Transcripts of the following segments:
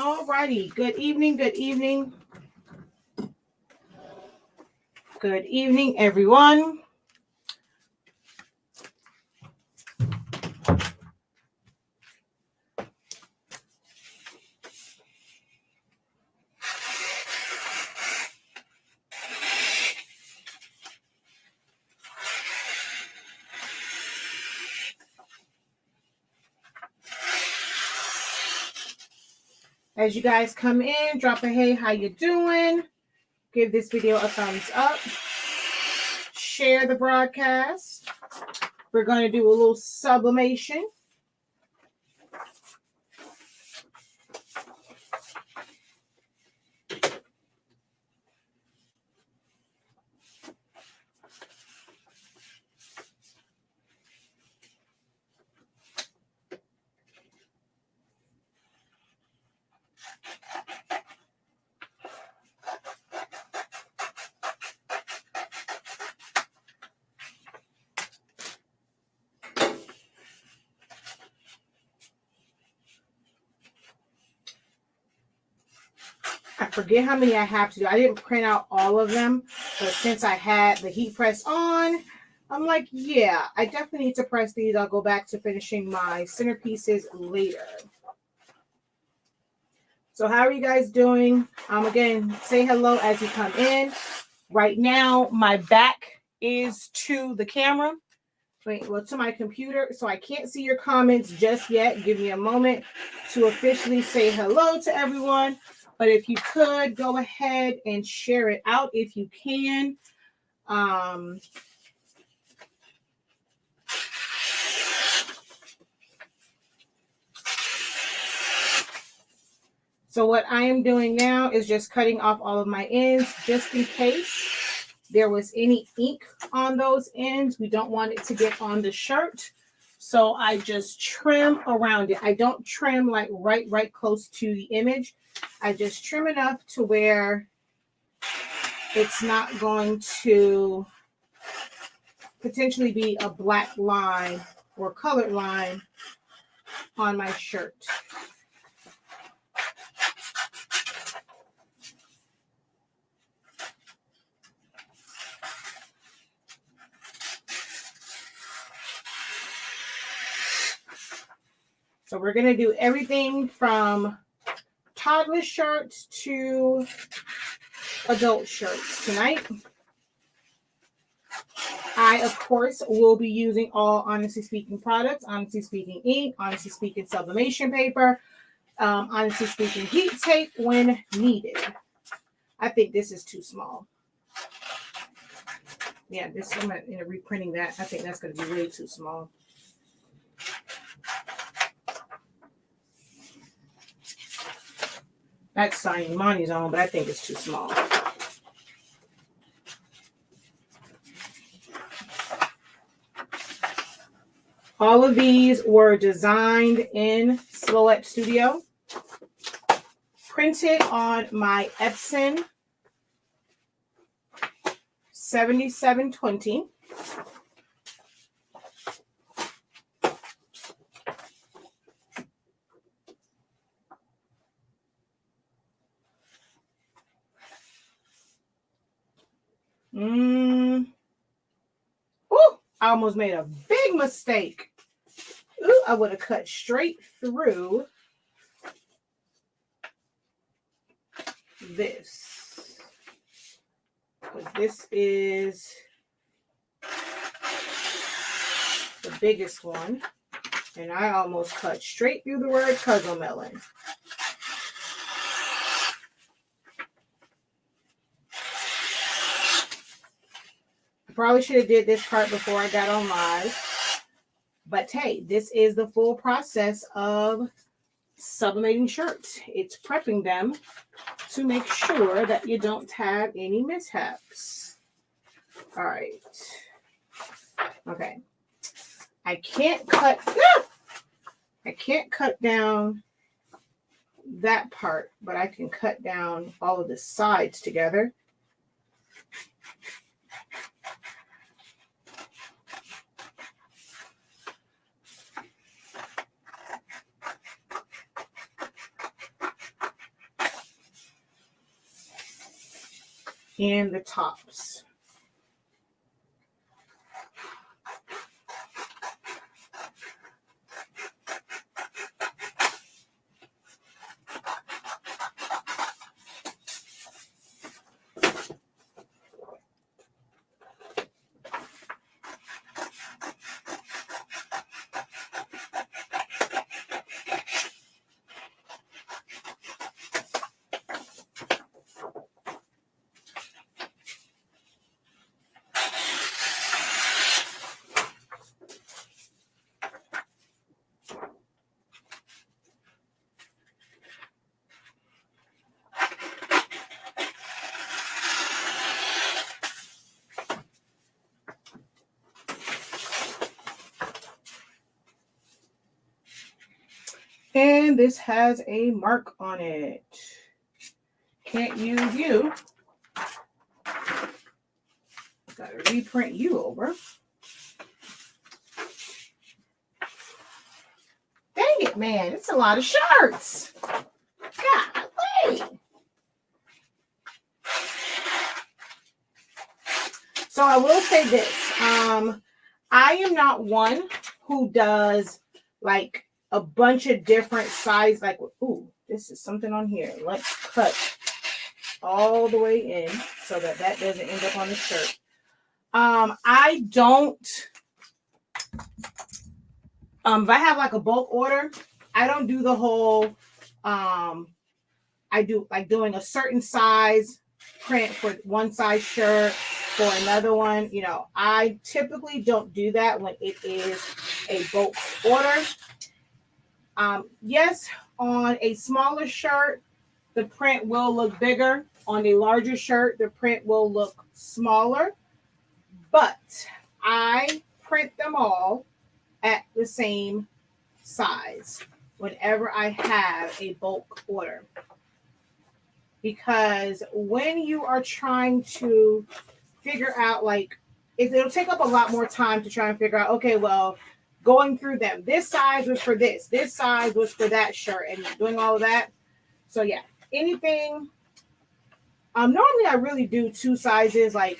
All righty. Good evening. Good evening. Good evening, everyone. As you guys come in, drop a hey, how you doing? Give this video a thumbs up. Share the broadcast. We're going to do a little sublimation. I forget how many I have to do. I didn't print out all of them, but since I had the heat press on, I'm like, yeah, I definitely need to press these. I'll go back to finishing my centerpieces later. So how are you guys doing? Again, say hello as you come in. Right now, my back is to the camera. Well, to my computer, so I can't see your comments just yet. Give me a moment to officially say hello to everyone. But if you could, go ahead and share it out if you can. So what I am doing now is just cutting off all of my ends just in case there was any ink on those ends. We don't want it to get on the shirt. So I just trim around it. I don't trim like right close to the image. I just trim enough to where it's not going to potentially be a black line or colored line on my shirt. So we're going to do everything from toddler shirts to adult shirts tonight. I, of course, will be using all Honestly Speaking products, Honestly Speaking ink, Honestly Speaking sublimation paper, Honestly Speaking heat tape when needed. I think this is too small. Yeah, this I'm going to reprinting that. I think that's going to be way too small. That's signing Monty's on, but I think it's too small. All of these were designed in Silhouette Studio, printed on my Epson 7720. Ooh, I almost made a big mistake. Ooh, I would have cut straight through this. Because this is the biggest one. And I almost cut straight through the word Cozumel. I probably should have did this part before I got on live. But hey, this is the full process of sublimating shirts. It's prepping them to make sure that you don't have any mishaps. All right. Okay. I can't cut down that part, but I can cut down all of the sides together. and the tops. And this has a mark on it. Can't use you. Gotta reprint you over. Dang it, man. It's a lot of shirts. Golly. So I will say this. I am not one who does like a bunch of different size. Like, ooh, this is something on here. Let's cut all the way in so that that doesn't end up on the shirt. I don't, if I have like a bulk order, I don't do the whole, I do like doing a certain size print for one size shirt for another one. You know, I typically don't do that when it is a bulk order. Yes, on a smaller shirt, the print will look bigger. On a larger shirt, the print will look smaller. But I print them all at the same size whenever I have a bulk order. Because when you are trying to figure out, like, it'll take up a lot more time to try and figure out, okay, well, going through them, this size was for this size was for that shirt, and doing all of that. So yeah, anything. Normally I really do two sizes, like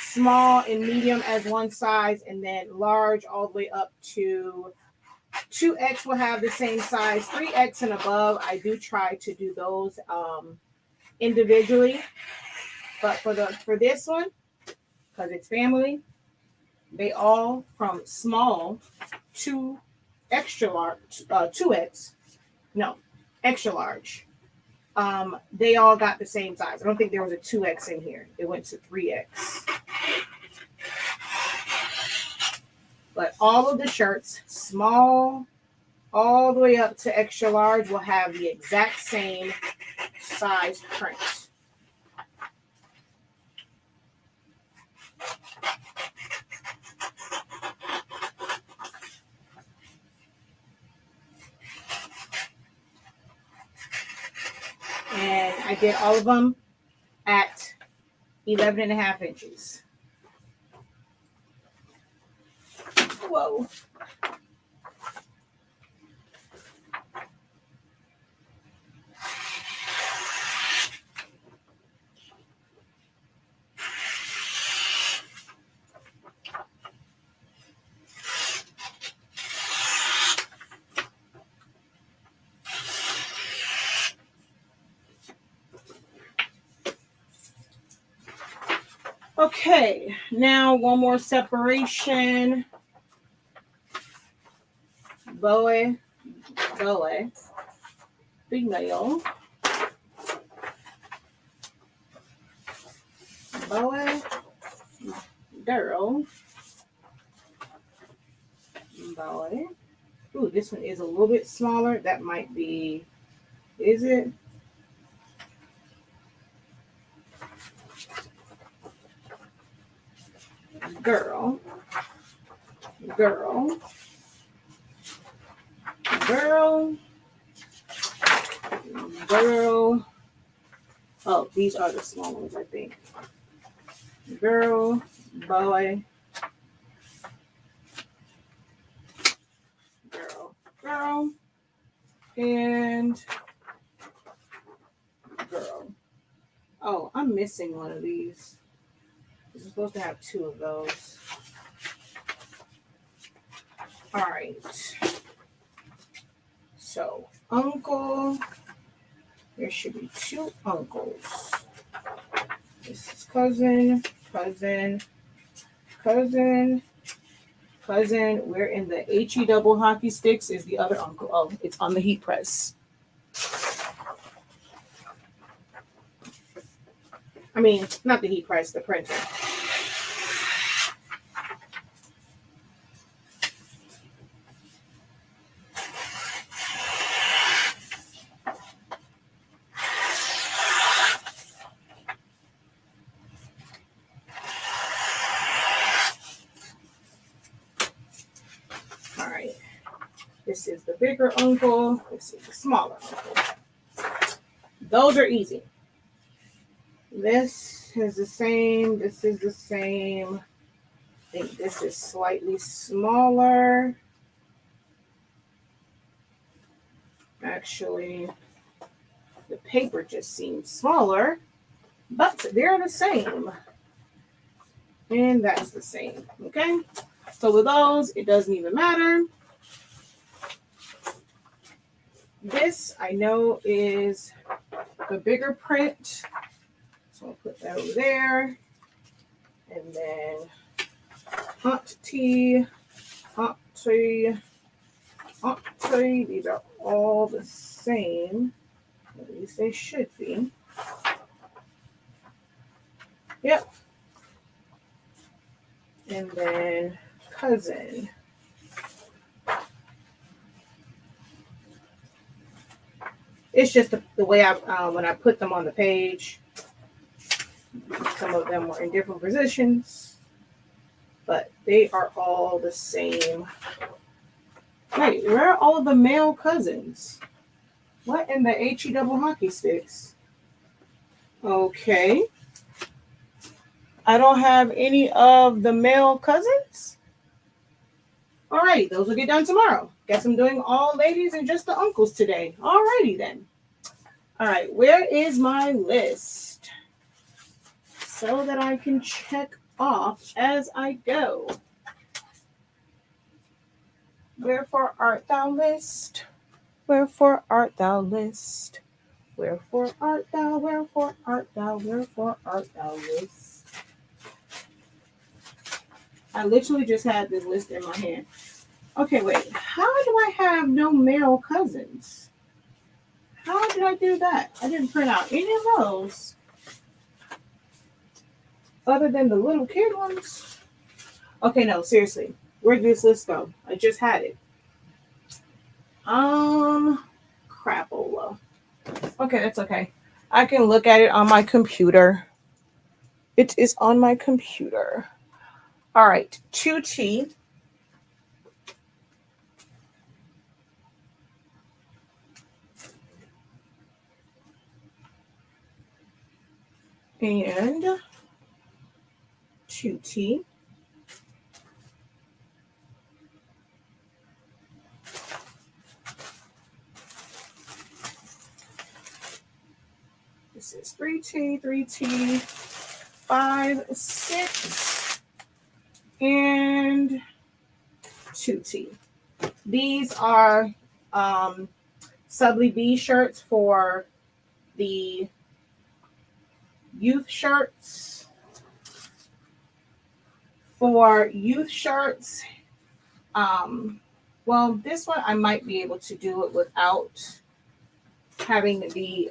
small and medium as one size, and then large all the way up to 2X will have the same size. 3X and above, I do try to do those individually. But for this one, because it's family, they all from small to extra large, 2X, no, extra large. They all got the same size. I don't think there was a 2X in here. It went to 3X. But all of the shirts, small all the way up to extra large, will have the exact same size print. And I did all of them at 11.5 inches. Whoa. Okay, now one more separation. Boy, female. Boy, girl. Boy. Ooh, this one is a little bit smaller. That might be, is it? Girl. Girl. Girl. Girl. Oh, these are the small ones, I think. Girl, boy, girl, and girl. Oh, I'm missing one of these. This is supposed to have 2 of those. All right. So, uncle. There should be 2 uncles. This is cousin, cousin, cousin, cousin. We're in the HE double hockey sticks is the other uncle. Oh, it's on the heat press. I mean, not the heat press, the printer. All right. This is the bigger uncle. This is the smaller uncle. Those are easy. This is the same. This is the same. I think this is slightly smaller. Actually, the paper just seems smaller, but they're the same. And that's the same. Okay? So with those, it doesn't even matter. This I know is the bigger print. So I'll put that over there. And then hot tea, hot tea, hot tea. These are all the same. At least they should be. Yep. And then cousin. It's just the way I when I put them on the page. Some of them were in different positions, but they are all the same. Wait, where are all of the male cousins? What in the HE double hockey sticks? Okay. I don't have any of the male cousins. All right, those will get done tomorrow. Guess I'm doing all ladies and just the uncles today. All righty then. All right, where is my list? So that I can check off as I go. Wherefore art thou, list? Wherefore art thou, list? Wherefore art thou? Wherefore art thou? Wherefore art thou, list? I literally just had this list in my hand. Okay, wait. How do I have no male cousins? How did I do that? I didn't print out any of those. Other than the little kid ones. Okay, no, seriously. Where did this list go? I just had it. Crapola. Okay, that's okay. I can look at it on my computer. It is on my computer. All right, 2T. And 2T. This is 3T, 3T, 5, 6, and 2T. These are Sublimate shirts for the youth shirts. For youth shirts, well, this one I might be able to do it without having the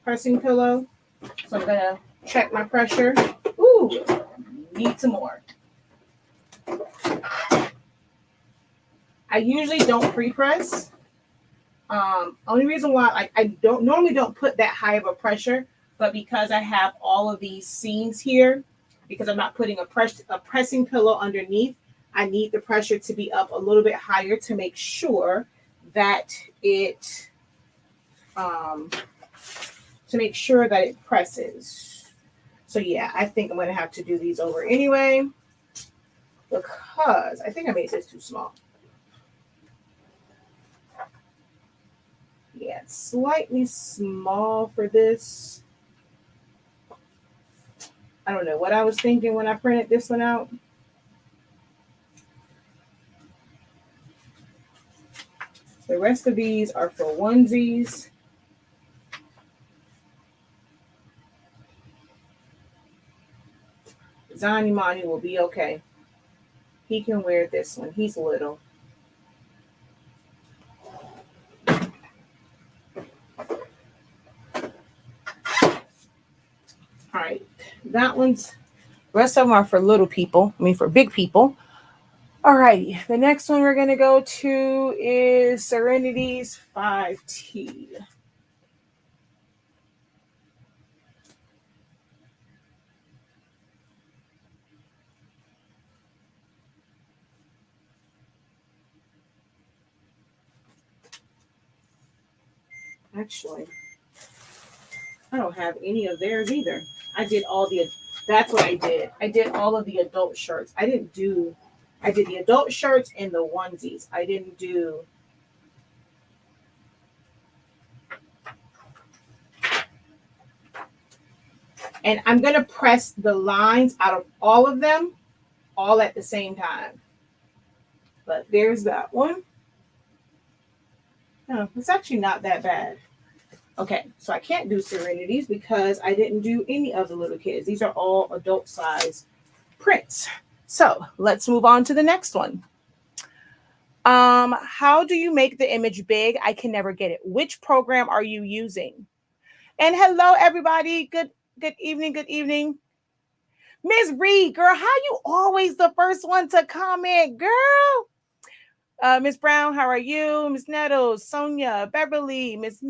pressing pillow. So I'm gonna check my pressure. Ooh, need some more. I usually don't pre-press. Only reason why I don't normally don't put that high of a pressure, but because I have all of these seams here, because I'm not putting a pressing pillow underneath, I need the pressure to be up a little bit higher to make sure that it presses. So yeah, I think I'm gonna have to do these over anyway, because I think I made this too small. Yeah, it's slightly small for this. I don't know what I was thinking when I printed this one out. The rest of these are for onesies. Zani Mani will be okay. He can wear this one. He's little. All right. That one's, rest of them are for little people. I mean, for big people. All righty. The next one we're going to go to is Serenity's 5T. Actually, I don't have any of theirs either. I did all the, that's what I did. I did all of the adult shirts. I did the adult shirts and the onesies. I didn't do, and I'm going to press the lines out of all of them all at the same time. But there's that one. Oh, it's actually not that bad. Okay, so I can't do Serenities because I didn't do any of the little kids. These are all adult size prints. So let's move on to the next one. How do you make the image big? I can never get it. Which program are you using? And hello, everybody. Good evening. Good evening. Miss Reed, girl, how you always the first one to comment, girl? Miss Brown, how are you? Miss Nettles, Sonia, Beverly, Miss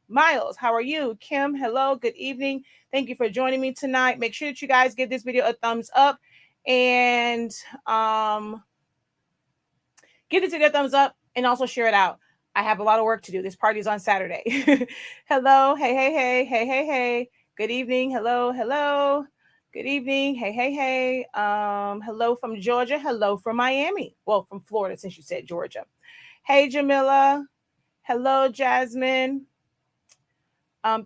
Miles, how are you? Kim, hello, good evening. Thank you for joining me tonight. Make sure that you guys give this video a thumbs up and give this video a thumbs up and also share it out. I have a lot of work to do. This party's on Saturday. Hello, hey. Good evening. Hello. Good evening. Hey. Hello from Georgia. Hello from Miami. Well, from Florida, since you said Georgia. Hey, Jamila. Hello, Jasmine.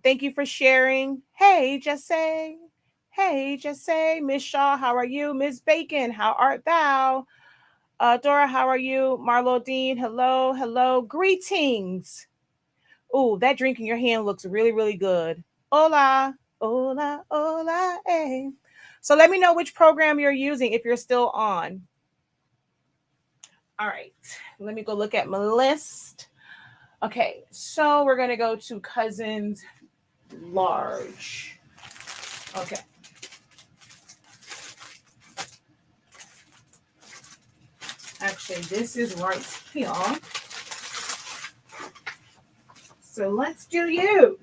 Thank you for sharing. Hey, Jesse. Miss Shaw, how are you? Miss Bacon, how art thou? Dora, how are you? Marlo Dean, hello. Greetings. Ooh, that drink in your hand looks really, really good. Hola, hey. So let me know which program you're using if you're still on. All right, let me go look at my list. Okay, so we're going to go to Cousins Large. Okay. Actually, this is right here. So let's do you.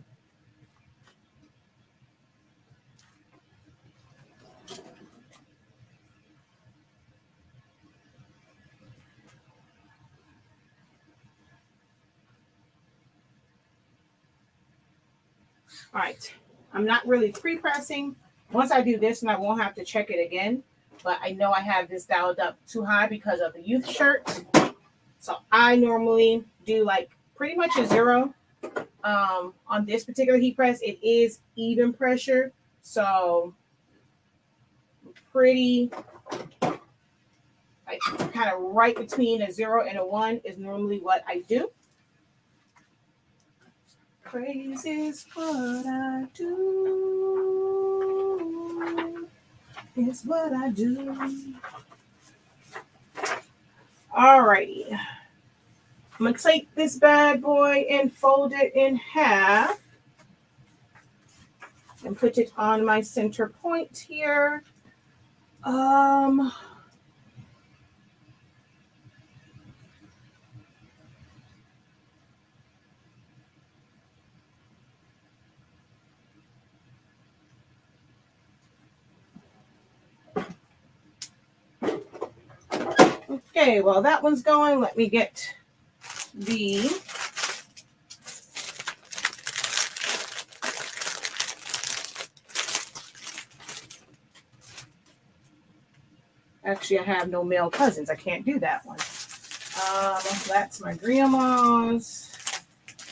All right. I'm not really pre-pressing. Once I do this, and I won't have to check it again. But I know I have this dialed up too high because of the youth shirt. So I normally do like pretty much a 0. On this particular heat press, it is even pressure. So pretty, like kind of right between a 0 and a 1 is normally what I do. Praise is what I do. It's what I do. Alrighty. I'm going to take this bad boy and fold it in half. And put it on my center point here. Okay, while that one's going, let me get the actually, I have no male cousins. I can't do that one. That's my grandma's.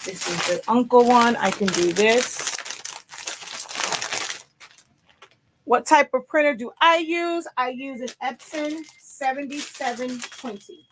This is the uncle one. I can do this. What type of printer do I use? I use an Epson 7720.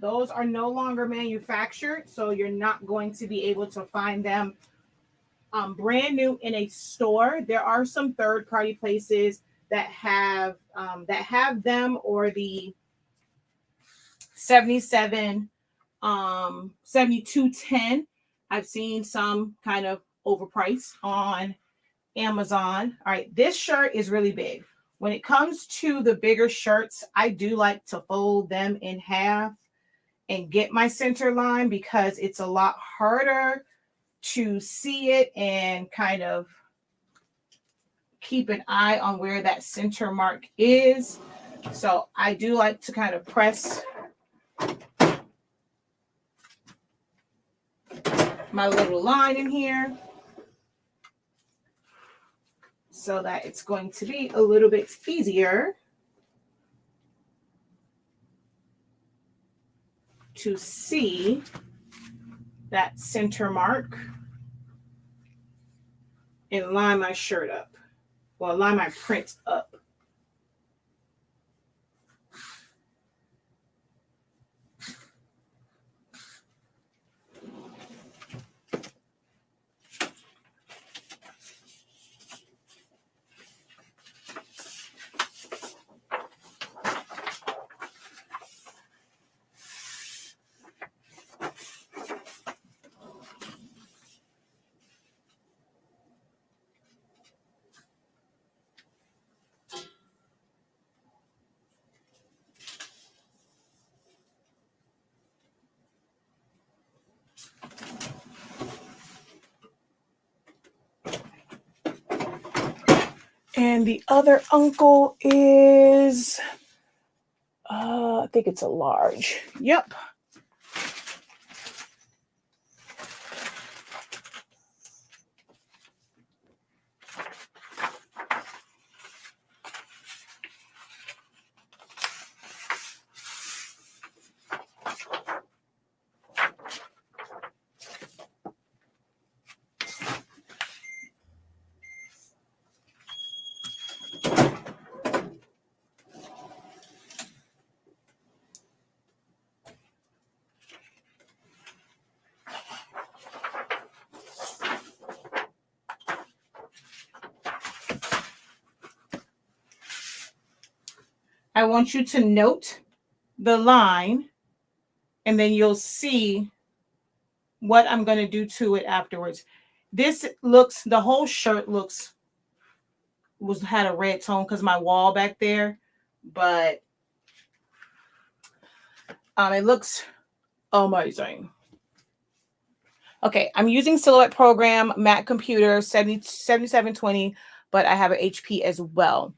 Those are no longer manufactured, so you're not going to be able to find them brand new in a store. There are some third-party places that have them, or the 7210. I've seen some kind of overpriced on Amazon. All right, this shirt is really big. When it comes to the bigger shirts, I do like to fold them in half and get my center line, because it's a lot harder to see it and kind of keep an eye on where that center mark is. So I do like to kind of press my little line in here so that it's going to be a little bit easier to see that center mark and line my shirt up. Well, line my print up. And the other uncle is, I think it's a large. Yep. I want you to note the line, and then you'll see what I'm going to do to it afterwards. This looks, the whole shirt had a red tone because my wall back there, but it looks amazing. Okay, I'm using Silhouette Program, Mac computer, 7720, but I have an HP as well.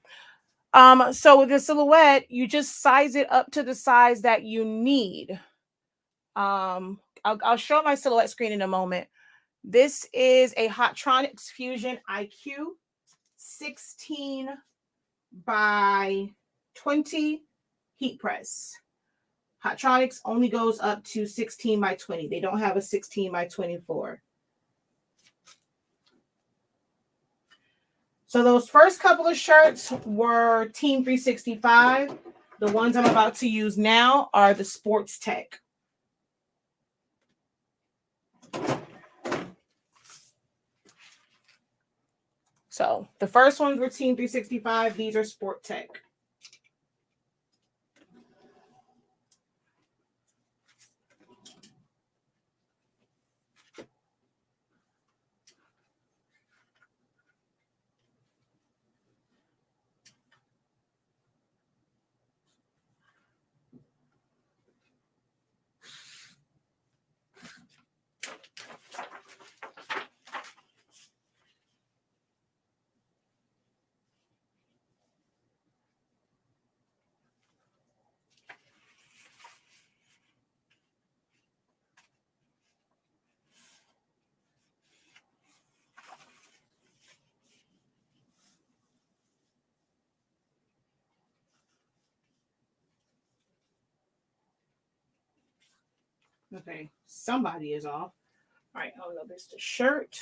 So with the Silhouette, you just size it up to the size that you need. I'll show my Silhouette screen in a moment. This is a Hotronix Fusion IQ 16 by 20 heat press. Hotronix only goes up to 16 by 20. They don't have a 16 by 24. So those first couple of shirts were Team 365. The ones I'm about to use now are the Sports Tech. So the first ones were Team 365. These are Sport Tech. Okay, somebody is off. All right, oh no, this is the shirt.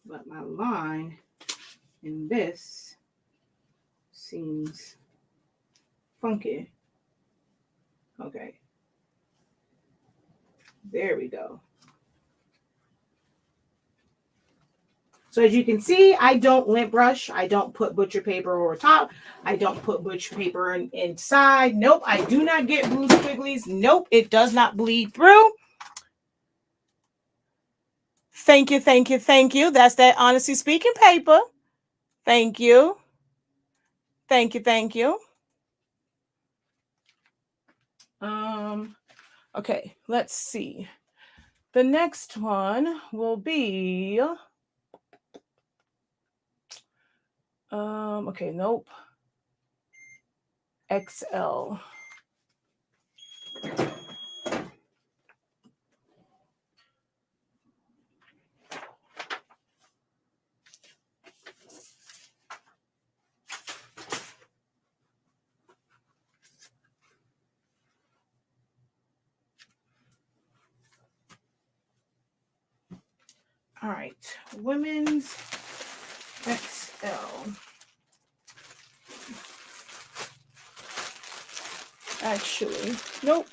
But my line in this seems funky. Okay. There we go. So as you can see, I don't lint brush. I don't put butcher paper over top. I don't put butcher paper inside. Nope, I do not get blue squigglies. Nope, it does not bleed through. Thank you, thank you, thank you. That's that Honestly Speaking paper. Thank you. Thank you, thank you. Okay, let's see. The next one will be okay, nope. XL. All right, women's XL. Actually, nope.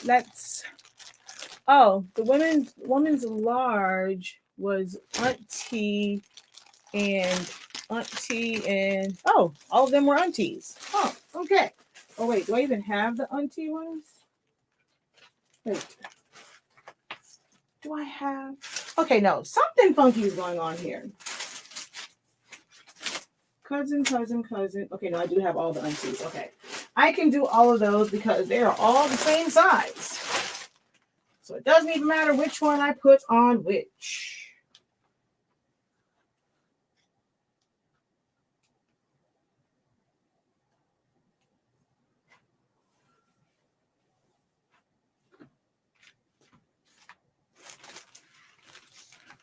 Let's. Oh, the women's large was auntie and oh, all of them were aunties. Oh, okay. Oh wait, do I even have the auntie ones? Wait. Do I have? Okay, no, something funky is going on here. Cousin. Okay, no, I do have all the aunties. Okay. I can do all of those because they are all the same size. So it doesn't even matter which one I put on which.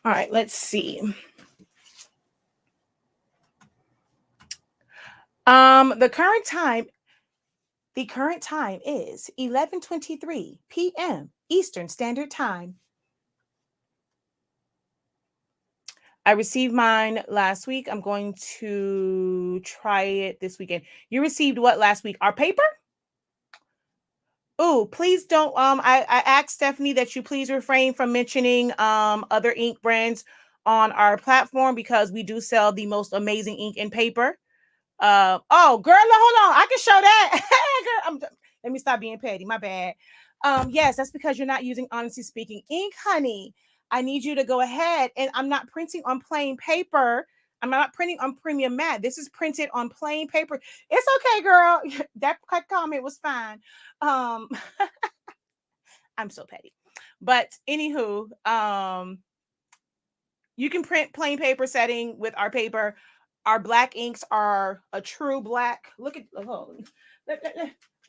All right, let's see. The current time is 11:23 p.m. Eastern Standard Time. I received mine last week. I'm going to try it this weekend. You received what last week? Our paper? Oh, please don't. I asked Stephanie that you please refrain from mentioning other ink brands on our platform because we do sell the most amazing ink and paper. Oh, girl, no, hold on. I can show that. Girl, let me stop being petty. My bad. Yes, that's because you're not using Honestly Speaking ink, honey. I need you to go ahead, and I'm not printing on plain paper. I'm not printing on premium matte. This is printed on plain paper. It's okay, girl. That comment was fine. I'm so petty. But anywho, you can print plain paper setting with our paper. Our black inks are a true black. Look at, oh, let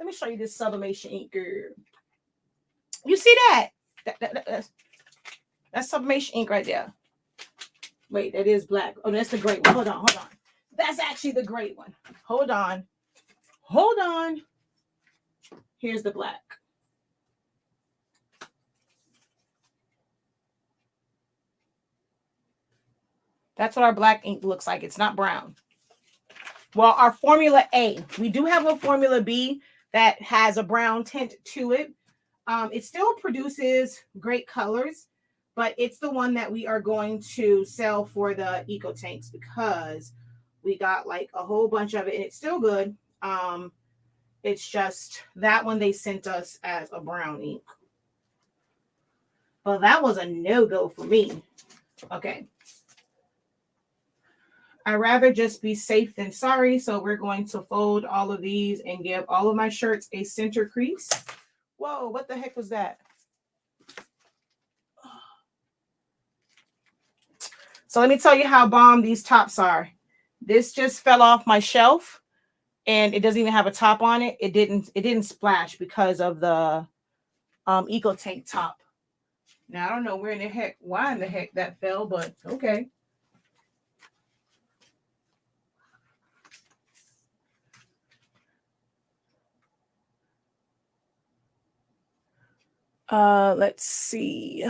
me show you this sublimation ink, girl. You see that? That's sublimation ink right there. Wait, that is black. Oh, that's the great one. Hold on. That's actually the great one. Hold on. Here's the black. That's what our black ink looks like. It's not brown. Well, our Formula A. We do have a Formula B that has a brown tint to it. It still produces great colors, but it's the one that we are going to sell for the eco tanks because we got like a whole bunch of it and it's still good. It's just that one they sent us as a brown ink. Well, that was a no-go for me. Okay. I'd rather just be safe than sorry. So we're going to fold all of these and give all of my shirts a center crease. Whoa, what the heck was that? So let me tell you how bomb these tops are. This just fell off my shelf and it doesn't even have a top on it. It didn't splash because of the Eco Tank top. Now I don't know why in the heck that fell, but okay. Let's see.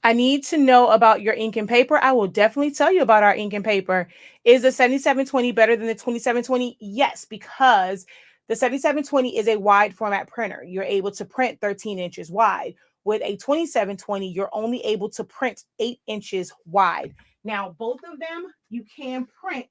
I need to know about your ink and paper. I will definitely tell you about our ink and paper. Is the 7720 better than the 2720? Yes, because the 7720 is a wide format printer. You're able to print 13 inches wide. With a 2720, you're only able to print 8 inches wide. Now, both of them, you can print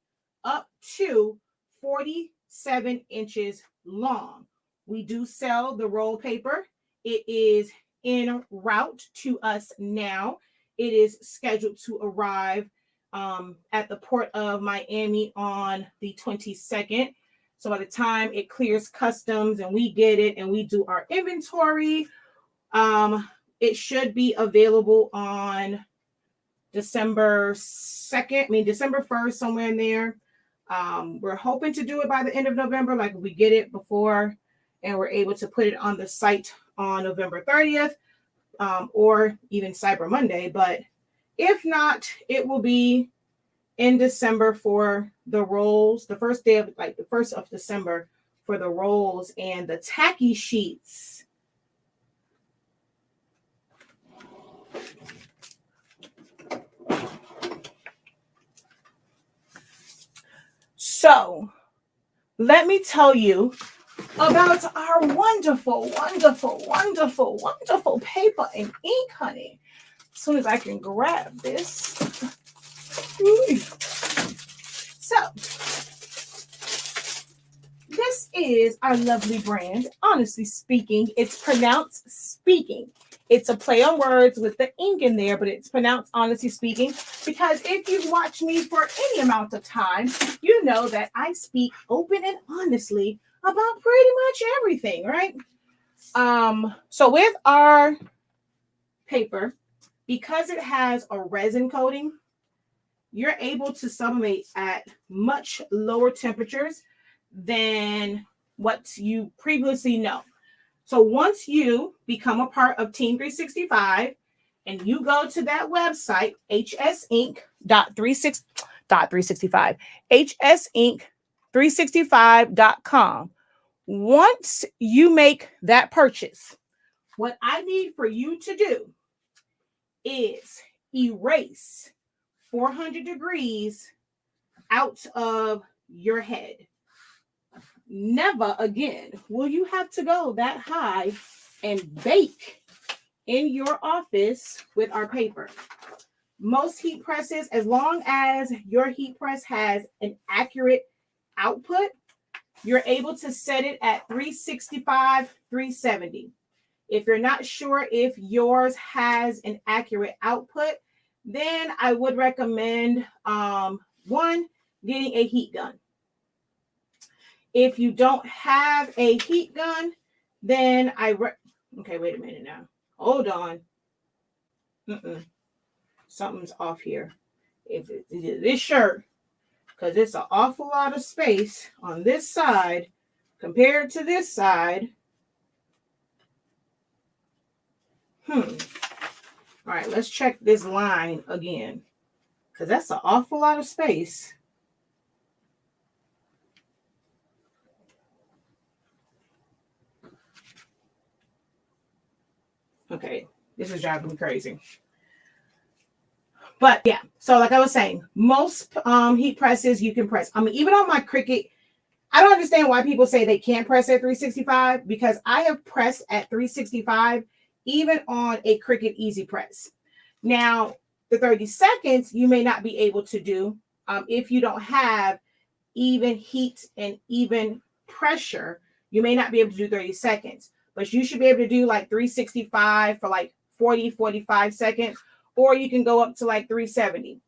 up to 47 inches long. We do sell the roll paper. It is en route to us now. It is scheduled to arrive at the port of Miami on the 22nd. So by the time it clears customs and we get it and we do our inventory, it should be available on December 2nd, December 1st, somewhere in there. We're hoping to do it by the end of November, like we get it before and we're able to put it on the site on November 30th, or even Cyber Monday. But if not, it will be in December for the rolls, the first day of the 1st of December for the rolls and the tacky sheets. So let me tell you about our wonderful, wonderful, wonderful, wonderful paper and ink, honey. As soon as I can grab this. So, this is our lovely brand. Honestly speaking, it's pronounced Speaking. It's a play on words with the ink in there, but it's pronounced Honestly Speaking, because if you've watched me for any amount of time, you know that I speak open and honestly about pretty much everything, right? So with our paper, because it has a resin coating, you're able to sublimate at much lower temperatures than what you previously know. So once you become a part of Team 365 and you go to that website, hsink.365, hsink365.com, once you make that purchase, what I need for you to do is erase 400 degrees out of your head. Never again will you have to go that high and bake in your office with our paper. Most heat presses, as long as your heat press has an accurate output, you're able to set it at 365, 370. If you're not sure if yours has an accurate output, then I would recommend one, getting a heat gun. If you don't have a heat gun, then okay, wait a minute now. Hold on. Something's off here. If it's this shirt, because it's an awful lot of space on this side compared to this side. All right, let's check this line again, because that's an awful lot of space. Okay, this is driving me crazy. But yeah, so like I was saying, most heat presses you can press. Even on my Cricut, I don't understand why people say they can't press at 365, because I have pressed at 365 even on a Cricut Easy Press. Now, the 30 seconds you may not be able to do if you don't have even heat and even pressure. You may not be able to do 30 seconds, but you should be able to do like 365 for like 40, 45 seconds, or you can go up to like 370.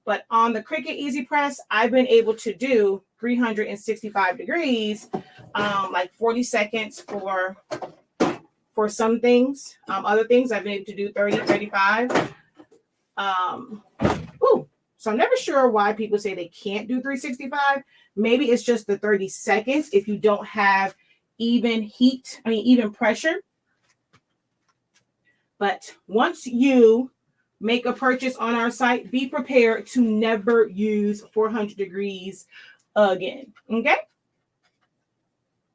But on the Cricut Easy Press, I've been able to do 365 degrees, like 40 seconds for some things. Other things I've been able to do 30, 35. So I'm never sure why people say they can't do 365. Maybe it's just the 30 seconds if you don't have even even pressure. But once you make a purchase on our site, be prepared to never use 400 degrees again. Okay?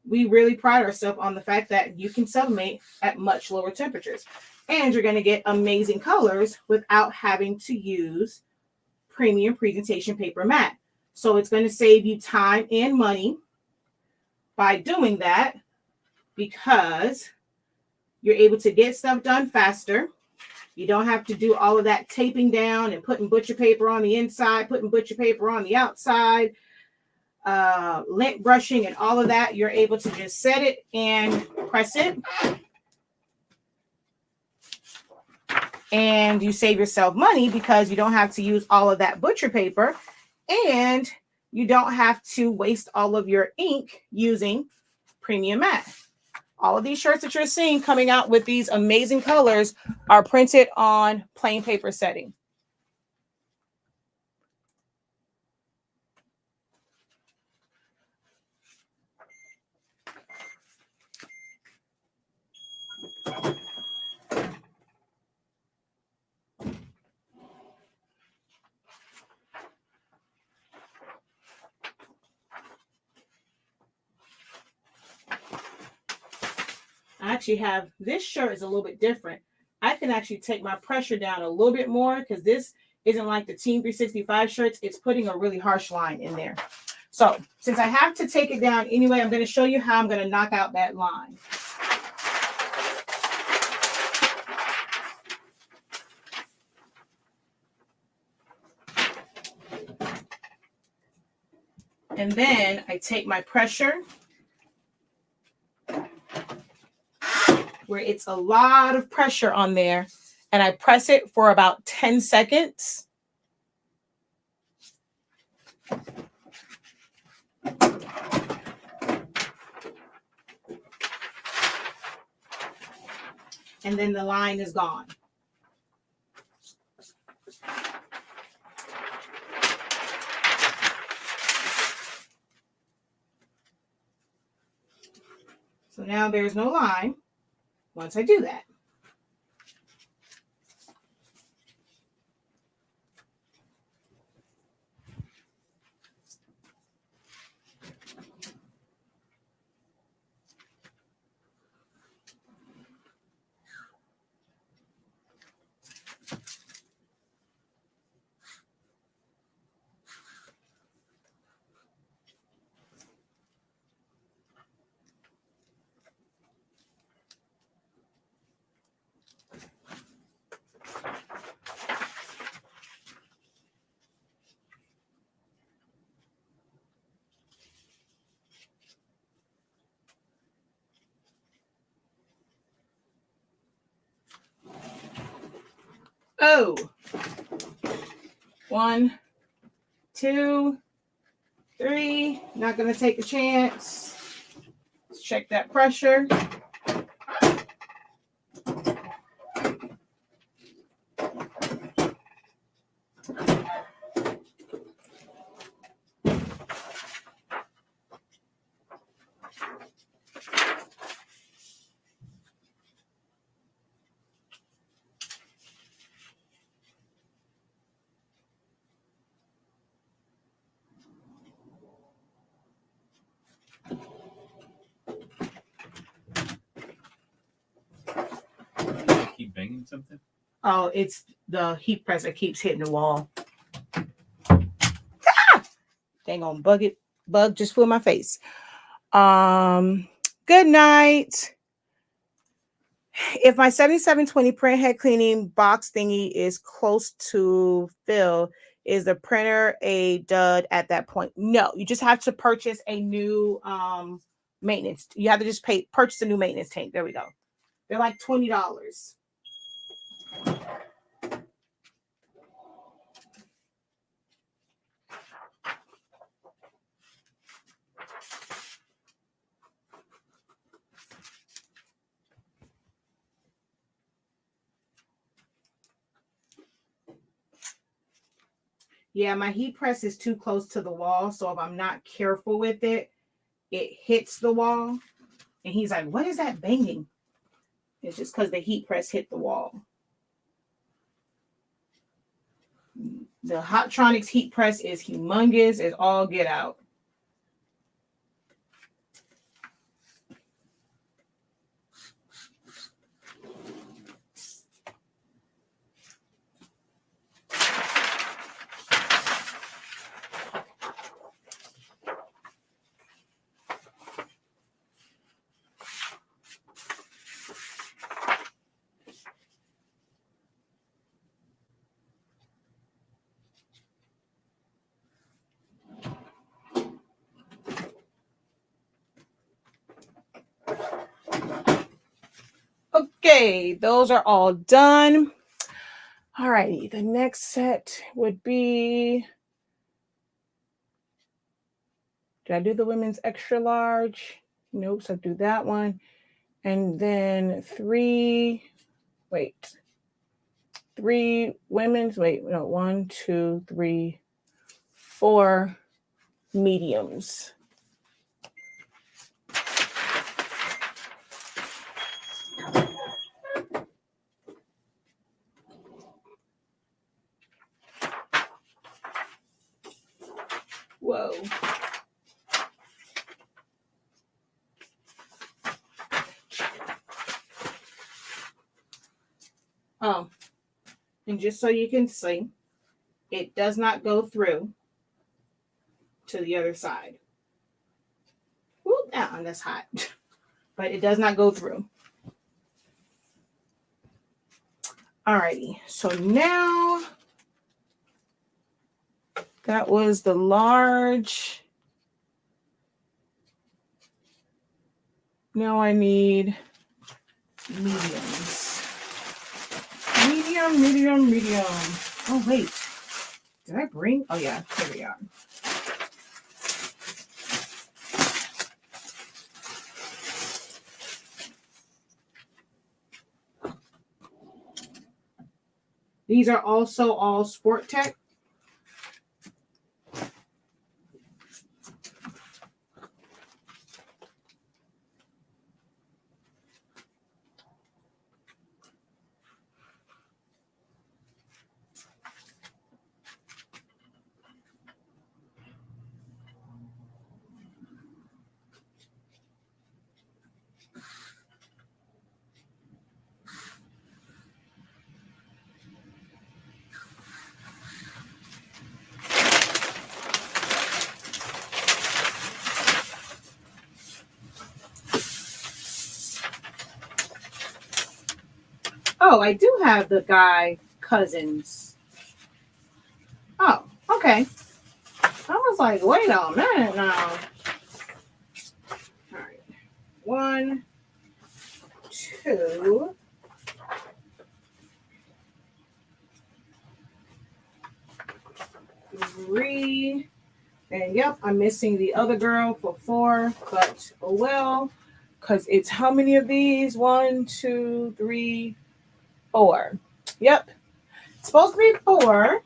we really pride ourselves on the fact that you can sublimate at much lower temperatures. And you're going to get amazing colors without having to use premium presentation paper matte. So it's going to save you time and money by doing that, because you're able to get stuff done faster. You don't have to do all of that taping down and putting butcher paper on the inside, putting butcher paper on the outside, lint brushing and all of that. You're able to just set it and press it. And you save yourself money because you don't have to use all of that butcher paper, and you don't have to waste all of your ink using premium matte. All of these shirts that you're seeing coming out with these amazing colors are printed on plain paper setting. I actually have, this shirt is a little bit different. I can actually take my pressure down a little bit more because this isn't like the Team 365 shirts. It's putting a really harsh line in there. So since I have to take it down anyway, I'm going to show you how I'm going to knock out that line. And then I take my pressure, where it's a lot of pressure on there, and I press it for about 10 seconds. And then the line is gone. So now there's no line once I do that. Oh, 1, 2, 3. Not going to take a chance. Let's check that pressure. Keep banging something? Oh, it's the heat press that keeps hitting the wall. Ah! Dang on, bug just flew in my face. Good night. If my 7720 print head cleaning box thingy is close to fill, is the printer a dud at that point? No, you just have to purchase a new maintenance. You have to just purchase a new maintenance tank. There we go. They're like $20. Yeah, my heat press is too close to the wall, so if I'm not careful with it, it hits the wall. And he's like, what is that banging? It's just because the heat press hit the wall. The Hottronics heat press is humongous. It's all get out. Okay, those are all done. All righty, the next set would be, did I do the women's extra large? Nope, so do that one. And then three women's, no, 1, 2, 3, 4 mediums. Whoa. Oh, and just so you can see, it does not go through to the other side. Whoop, that's hot. But it does not go through. Alrighty, so now that was the large. Now I need mediums. Medium. Oh, wait. Did I bring? Oh, yeah. Here we are. These are also all Sport Tech. Oh, I do have the guy cousins. Oh, okay. I was like, wait a minute now. All right. 1, 2. 3. And yep, I'm missing the other girl for 4, but oh well. Because it's how many of these? 1, 2, 3, 4. Yep. It's supposed to be 4.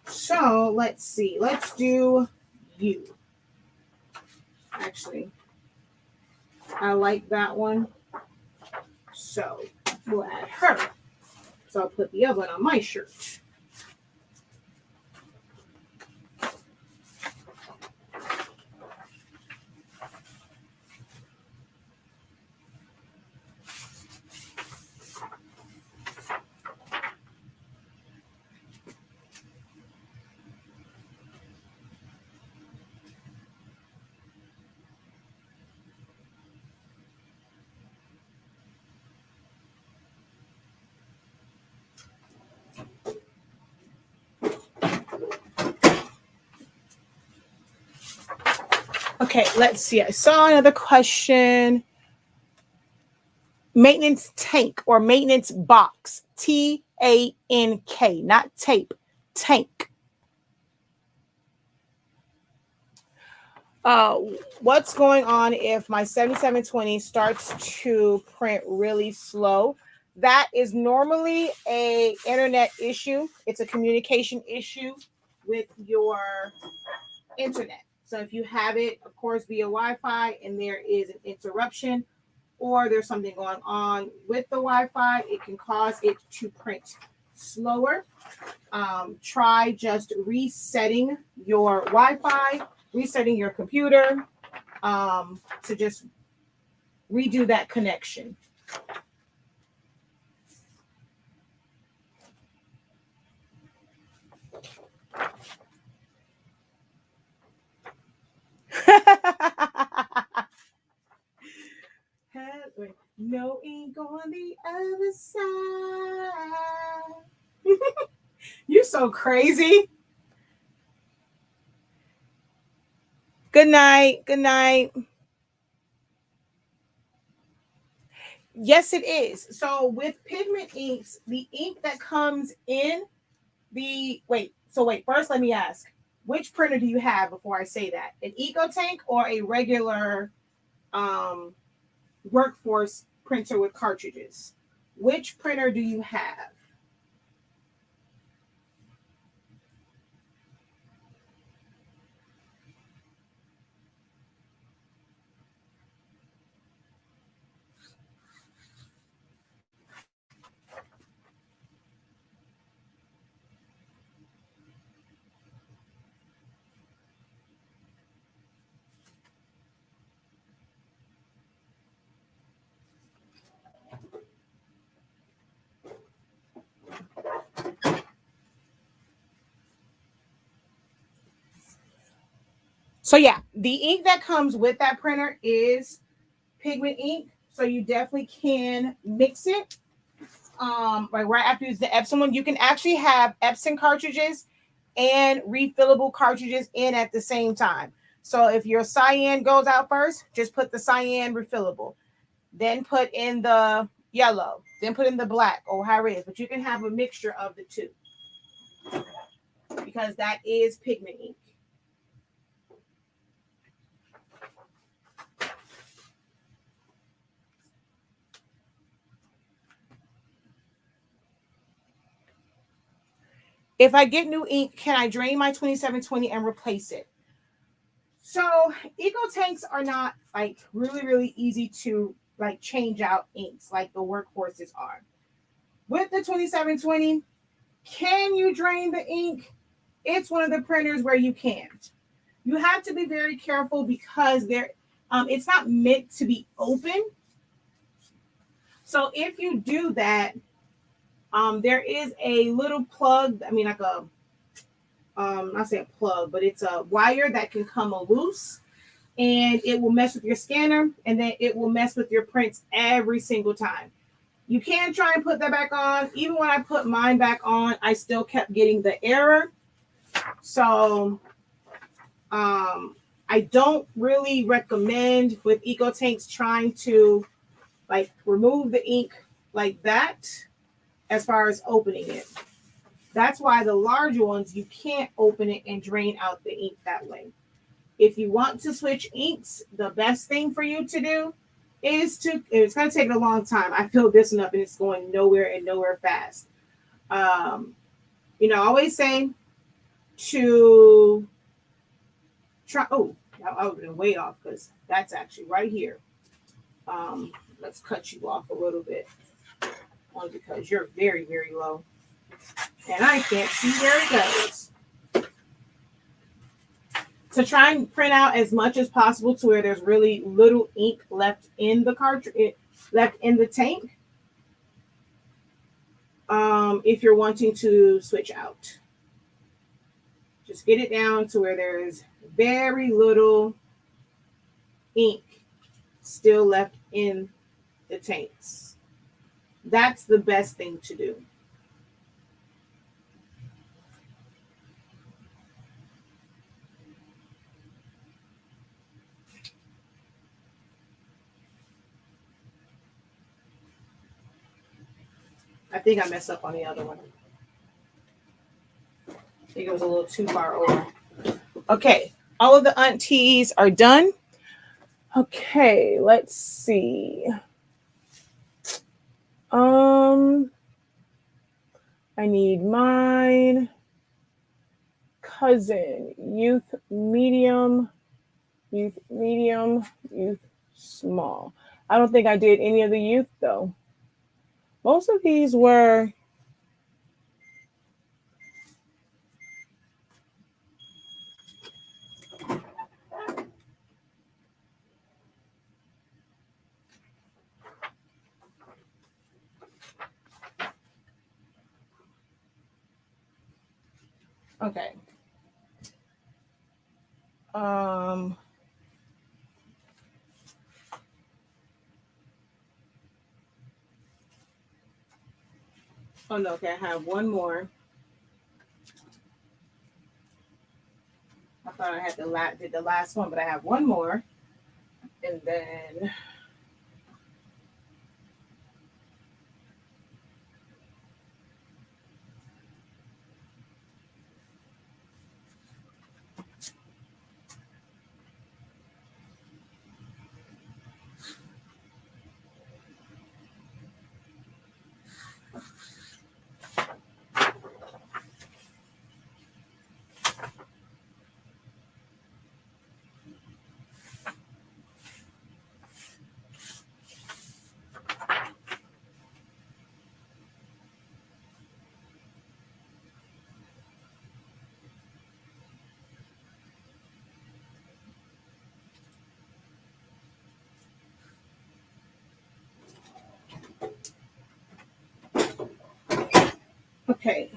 So let's see. Let's do you. Actually, I like that one. So we'll add her. So I'll put the other one on my shirt. Okay, let's see. I saw another question. Maintenance tank or maintenance box. T-A-N-K, not tape. Tank. What's going on if my 7720 starts to print really slow? That is normally a internet issue. It's a communication issue with your internet. So if you have it, of course, via Wi-Fi and there is an interruption or there's something going on with the Wi-Fi, it can cause it to print slower. Try just resetting your Wi-Fi, resetting your computer to just redo that connection. No ink on the other side. You so crazy. Good night. Good night. Yes, it is. So with pigment inks, the ink that comes in first let me ask, which printer do you have before I say that? An EcoTank or a regular um workforce printer with cartridges? Which printer do you have? So yeah, the ink that comes with that printer is pigment ink. So you definitely can mix it. Right after you use the Epson one, you can actually have Epson cartridges and refillable cartridges in at the same time. So if your cyan goes out first, just put the cyan refillable, then put in the yellow, then put in the black or however it is. But you can have a mixture of the two because that is pigment ink. If I get new ink, can I drain my 2720 and replace it? So eco tanks are not like really, really easy to like change out inks like the workforces are. With the 2720, can you drain the ink? It's one of the printers where you can't. You have to be very careful because it's not meant to be open. So if you do that, there is a little plug. I mean, like a I say a plug, but it's a wire that can come loose, and it will mess with your scanner, and then it will mess with your prints every single time. You can try and put that back on. Even when I put mine back on, I still kept getting the error. So I don't really recommend with eco tanks trying to like remove the ink like that as far as opening it. That's why the larger ones you can't open it and drain out the ink that way. If you want to switch inks, the best thing for you to do is it's going to take a long time. I filled this one up and it's going nowhere and nowhere fast. I always say to try, I was going to way off because that's actually right here. Let's cut you off a little bit only because you're very, very low. And I can't see where it goes. To try and print out as much as possible to where there's really little ink left in the cartridge, left in the tank. If you're wanting to switch out, just get it down to where there's very little ink still left in the tanks. That's the best thing to do. I think I messed up on the other one. I think it was a little too far over. Okay, all of the aunties are done. Okay, let's see. I need mine. Cousin, youth medium, youth small. I don't think I did any of the youth though. Most of these were okay. Oh no, okay, I have one more. I thought I had did the last one, but I have one more. And then Okay.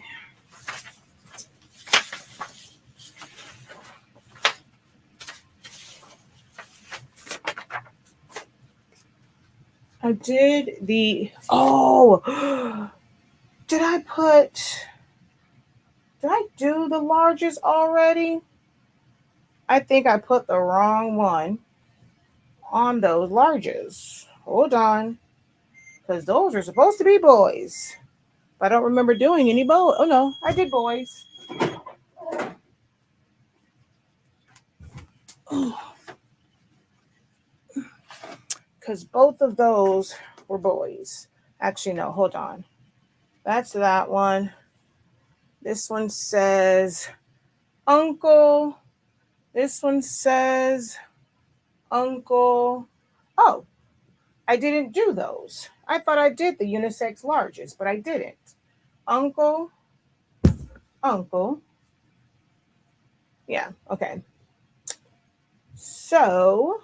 I did the, oh, did I do the largest already? I think I put the wrong one on those larges. Hold on. Because those are supposed to be boys. But I don't remember doing any boys. Oh no, I did boys. Because both of those were boys. Actually, no, hold on. That's that one. This one says uncle. This one says uncle. Oh, I didn't do those. I thought I did the unisex largest, but I didn't. Uncle, uncle. Yeah, okay. So,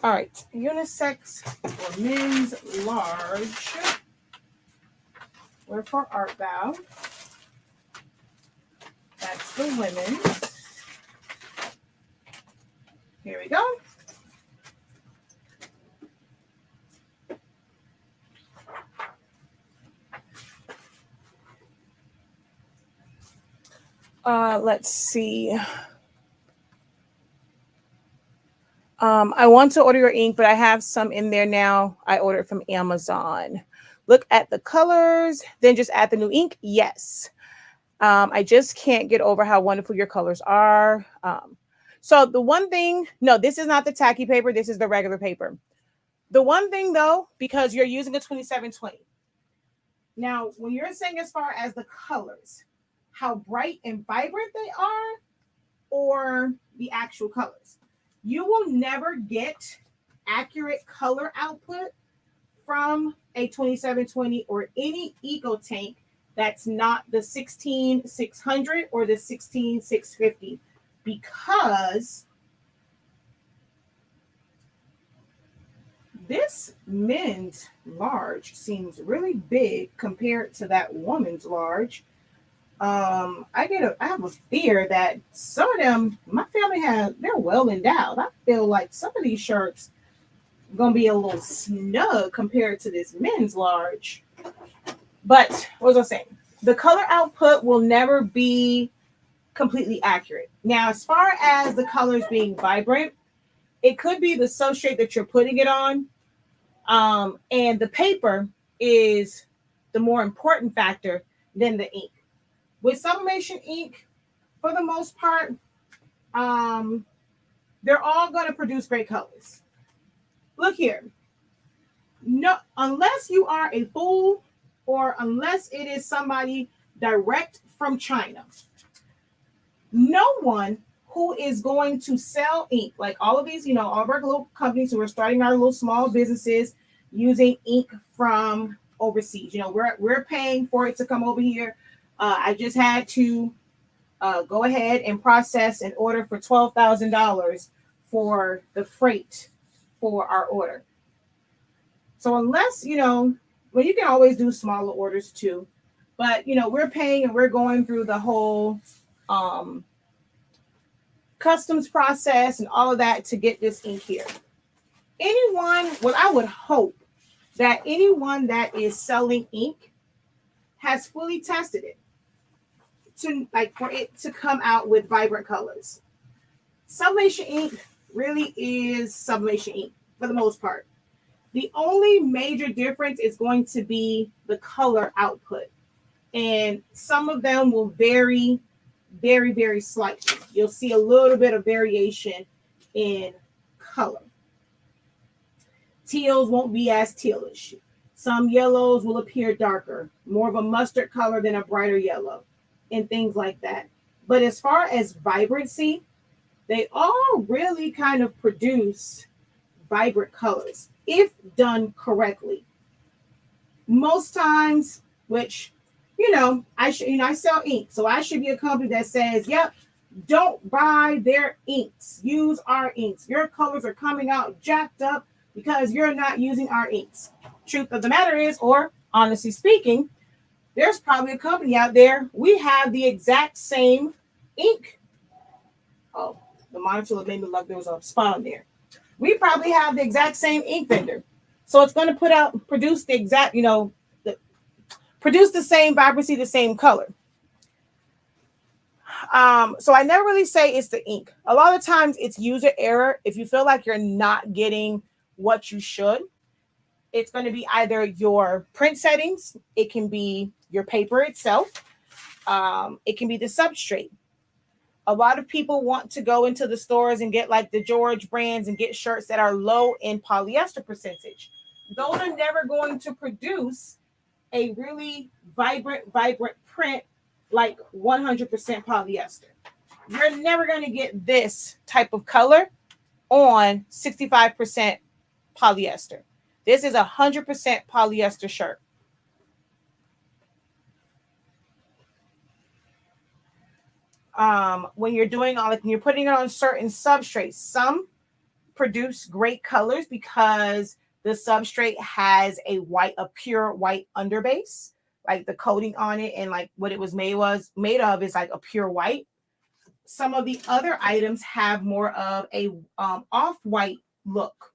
all right, unisex for men's large. We're for Art Thou. That's the women's. Here we go. Let's see. I want to order your ink, but I have some in there now. I ordered from Amazon. Look at the colors, then just add the new ink. Yes. I just can't get over how wonderful your colors are. So the one thing, no, this is not the tacky paper. This is the regular paper. The one thing though, because you're using a 2720. Now, when you're saying as far as the colors, how bright and vibrant they are, or the actual colors, you will never get accurate color output from a 2720 or any eco tank that's not the 16600 or the 16650, because this men's large seems really big compared to that woman's large. I have a fear that some of them, my family they're well endowed. I feel like some of these shirts are gonna be a little snug compared to this men's large. But what was I saying? The color output will never be completely accurate. Now, as far as the colors being vibrant, it could be the substrate that you're putting it on. And the paper is the more important factor than the ink. With sublimation ink, for the most part, they're all going to produce great colors. Look here. No, unless you are a fool or unless it is somebody direct from China, no one who is going to sell ink, like all of these, all of our little companies who are starting our little small businesses using ink from overseas. We're paying for it to come over here. I just had to go ahead and process an order for $12,000 for the freight for our order. So unless, well, you can always do smaller orders too, but, we're paying and we're going through the whole customs process and all of that to get this ink here. I would hope that anyone that is selling ink has fully tested it for it to come out with vibrant colors. Sublimation ink really is sublimation ink for the most part. The only major difference is going to be the color output. And some of them will vary very, very slightly. You'll see a little bit of variation in color. Teals won't be as tealish. Some yellows will appear darker, more of a mustard color than a brighter yellow, and things like that. But as far as vibrancy, they all really kind of produce vibrant colors if done correctly. Most times, which, I sell ink, so I should be a company that says, yep, don't buy their inks. Use our inks. Your colors are coming out jacked up because you're not using our inks. truth of the matter is, or honestly speaking, there's probably a company out there. We have the exact same ink. Oh, the monitor made me look. There was a spot on there. We probably have the exact same ink vendor. So it's going to produce the exact, produce the same vibrancy, the same color. So I never really say it's the ink. A lot of times it's user error. If you feel like you're not getting what you should, it's going to be either your print settings, it can be your paper itself, it can be the substrate. A lot of people want to go into the stores and get like the George brands and get shirts that are low in polyester percentage. Those are never going to produce a really vibrant print like 100% polyester. You're never going to get this type of color on 65% polyester. This is 100% polyester shirt. When you're doing all, like when you're putting it on certain substrates, some produce great colors because the substrate has a pure white underbase, like the coating on it and like what it was made of is like a pure white. Some of the other items have more of a off-white look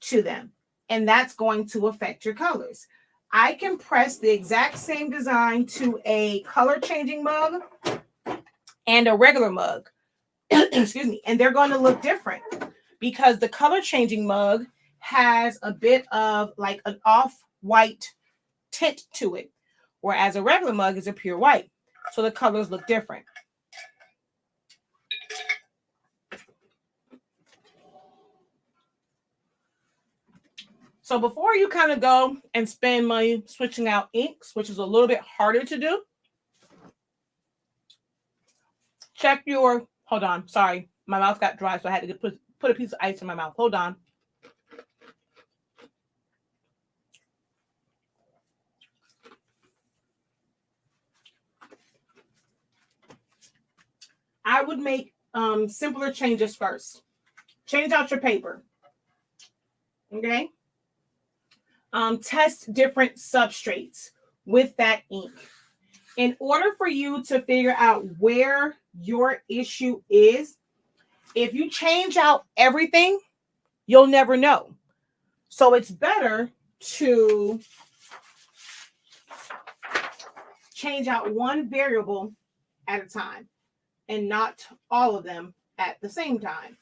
to them, and that's going to affect your colors. I can press the exact same design to a color changing mug and a regular mug. Excuse me, and they're going to look different because the color changing mug has a bit of like an off-white tint to it, whereas a regular mug is a pure white. So the colors look different. So before you kind of go and spend money switching out inks, which is a little bit harder to do, check your, hold on, sorry, my mouth got dry, so I had to put a piece of ice in my mouth. Hold on. I would make simpler changes first. Change out your paper. Okay. Test different substrates with that ink. In order for you to figure out where your issue is, if you change out everything, you'll never know. So it's better to change out one variable at a time and not all of them at the same time.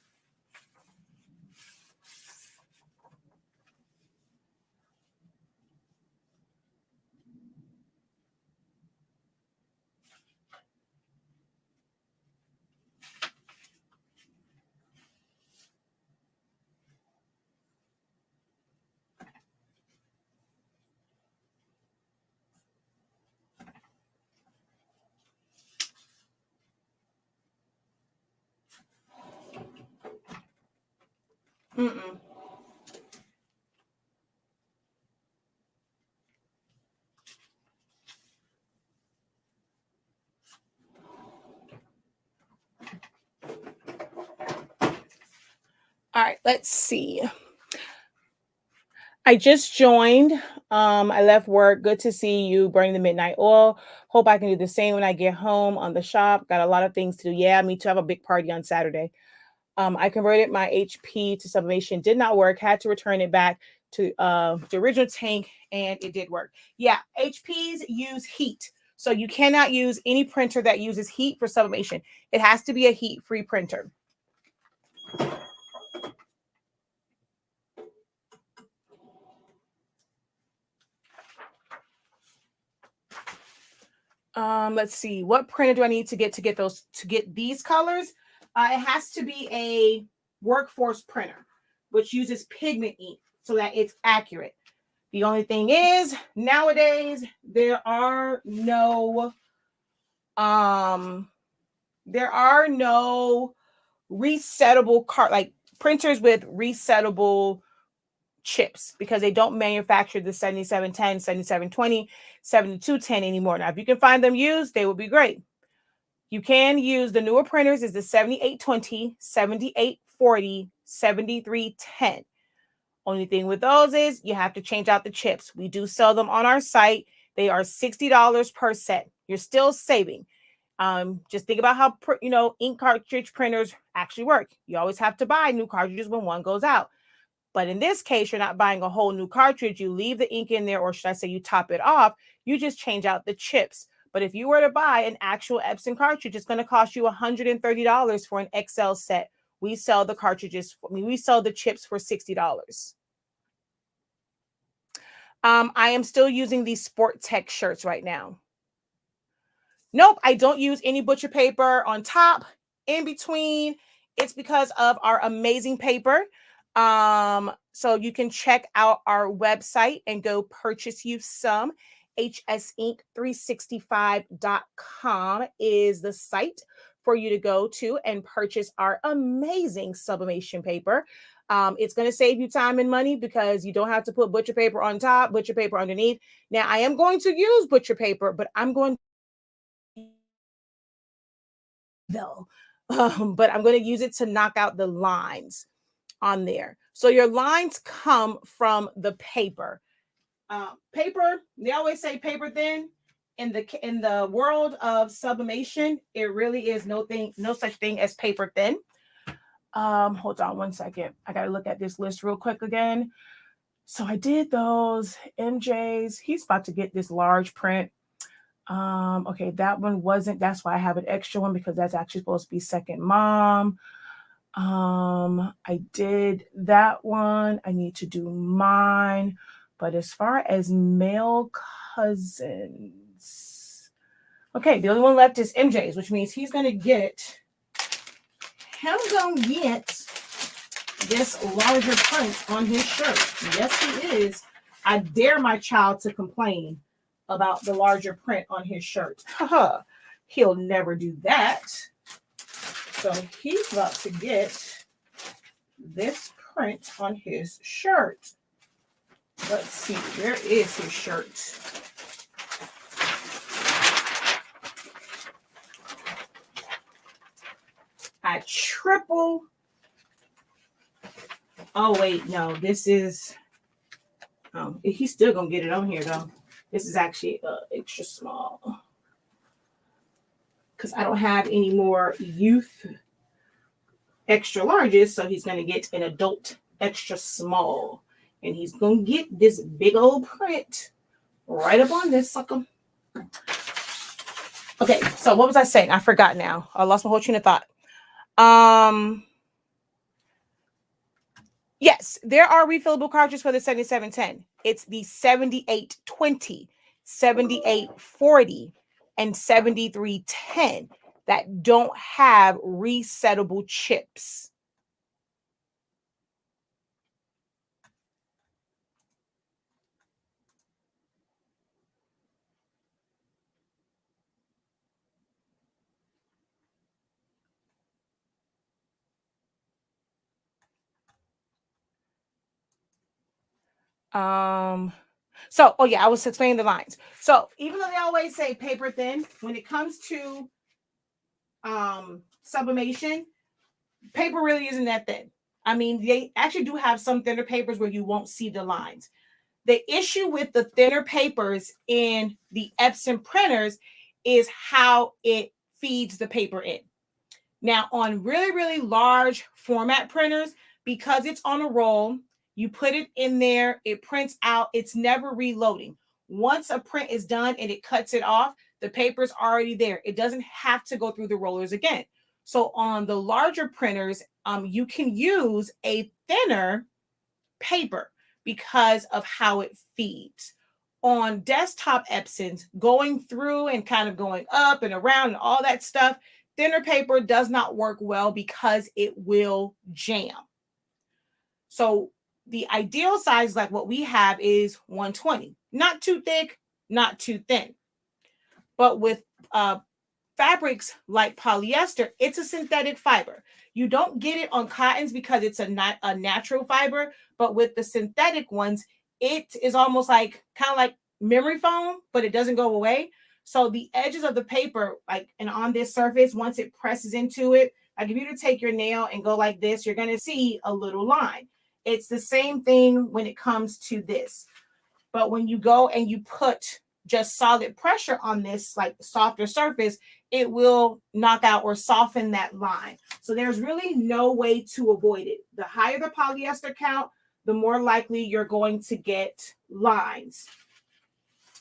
Mm-mm. All right, let's see. I just joined. I left work. Good to see you burning the midnight oil. Hope I can do the same when I get home on the shop. Got a lot of things to do. Yeah, me too. I have a big party on Saturday. I converted my HP to sublimation. Did not work. Had to return it back to the original tank, and it did work. Yeah, HPs use heat. So you cannot use any printer that uses heat for sublimation. It has to be a heat-free printer. Let's see. What printer do I need to get these colors? It has to be a workforce printer, which uses pigment ink so that it's accurate. The only thing is nowadays there are no resettable like printers with resettable chips because they don't manufacture the 7710, 7720, 7210 anymore. Now, if you can find them used, they would be great. You can use the newer printers is the 7820, 7840, 7310. Only thing with those is you have to change out the chips. We do sell them on our site. They are $60 per set. You're still saving. Just think about how, ink cartridge printers actually work. You always have to buy new cartridges when one goes out. But in this case, you're not buying a whole new cartridge. You leave the ink in there, or should I say you top it off. You just change out the chips. But if you were to buy an actual Epson cartridge, it's going to cost you $130 for an XL set. We sell the cartridges. We sell the chips for $60. I am still using these Sport Tech shirts right now. Nope, I don't use any butcher paper on top, in between. It's because of our amazing paper. So you can check out our website and go purchase you some. hsink365.com is the site for you to go to and purchase our amazing sublimation paper. It's going to save you time and money because you don't have to put butcher paper on top, butcher paper underneath. Now, I am going to use butcher paper, but I'm going but I'm going to use it to knock out the lines on there. So your lines come from the paper. Paper, they always say paper thin. In the world of sublimation, it really is no such thing as paper thin. Hold on one second. I got to look at this list real quick again. So I did those MJs. He's about to get this large print. Okay, that one wasn't. That's why I have an extra one, because that's actually supposed to be second mom. I did that one. I need to do mine. But as far as male cousins, okay, the only one left is MJ's, which means he's gonna get this larger print on his shirt. Yes, he is. I dare my child to complain about the larger print on his shirt. He'll never do that. So he's about to get this print on his shirt. Let's see, where is his shirt? I triple. Oh, wait, no, this is. Oh, he's still going to get it on here, though. This is actually extra small because I don't have any more youth extra larges. So he's going to get an adult extra small, and he's going to get this big old print right up on this sucker. Okay, so what was I saying? I forgot now. I lost my whole train of thought. Yes, there are refillable cartridges for the 7710. It's the 7820, 7840, and 7310 that don't have resettable chips. I was explaining the lines. So even though they always say paper thin, when it comes to sublimation, paper really isn't that thin. I mean, they actually do have some thinner papers where you won't see the lines. The issue with the thinner papers in the Epson printers is how it feeds the paper in. Now, on really, really large format printers, because it's on a roll, you put it in there, it prints out, it's never reloading. Once a print is done and it cuts it off, the paper's already there. It doesn't have to go through the rollers again. So on the larger printers, you can use a thinner paper because of how it feeds. On desktop Epsons, going through and kind of going up and around and all that stuff, thinner paper does not work well because it will jam. So the ideal size, like what we have, is 120. Not too thick, not too thin. But with fabrics like polyester, it's a synthetic fiber. You don't get it on cottons because it's a natural fiber, but with the synthetic ones, it is almost like kind of like memory foam, but it doesn't go away. So the edges of the paper, like, and on this surface, once it presses into it, like if you were to take your nail and go like this, you're going to see a little line. It's the same thing when it comes to this. But when you go and you put just solid pressure on this, like softer surface, it will knock out or soften that line. So there's really no way to avoid it. The higher the polyester count, the more likely you're going to get lines.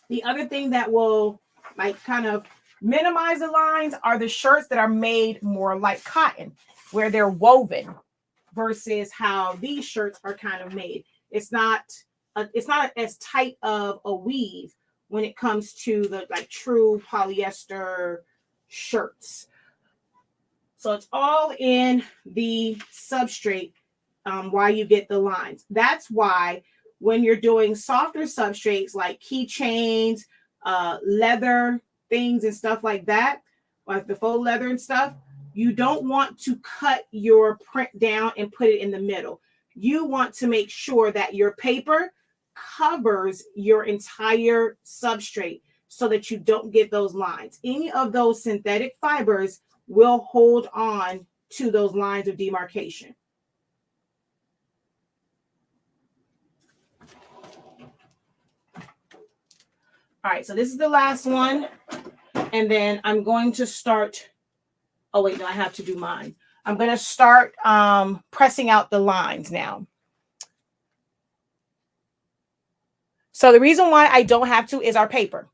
The other thing that will like kind of minimize the lines are the shirts that are made more like cotton, where they're woven, versus how these shirts are kind of made. It's not as tight of a weave when it comes to the like true polyester shirts. So it's all in the substrate, why you get the lines. That's why when you're doing softer substrates like keychains, leather things and stuff like that, like the faux leather and stuff, you don't want to cut your print down and put it in the middle. You want to make sure that your paper covers your entire substrate so that you don't get those lines. Any of those synthetic fibers will hold on to those lines of demarcation. All right, so this is the last one. And then I'm going to start. Oh, wait, no, I have to do mine. I'm going to start pressing out the lines now. So the reason why I don't have to is our paper.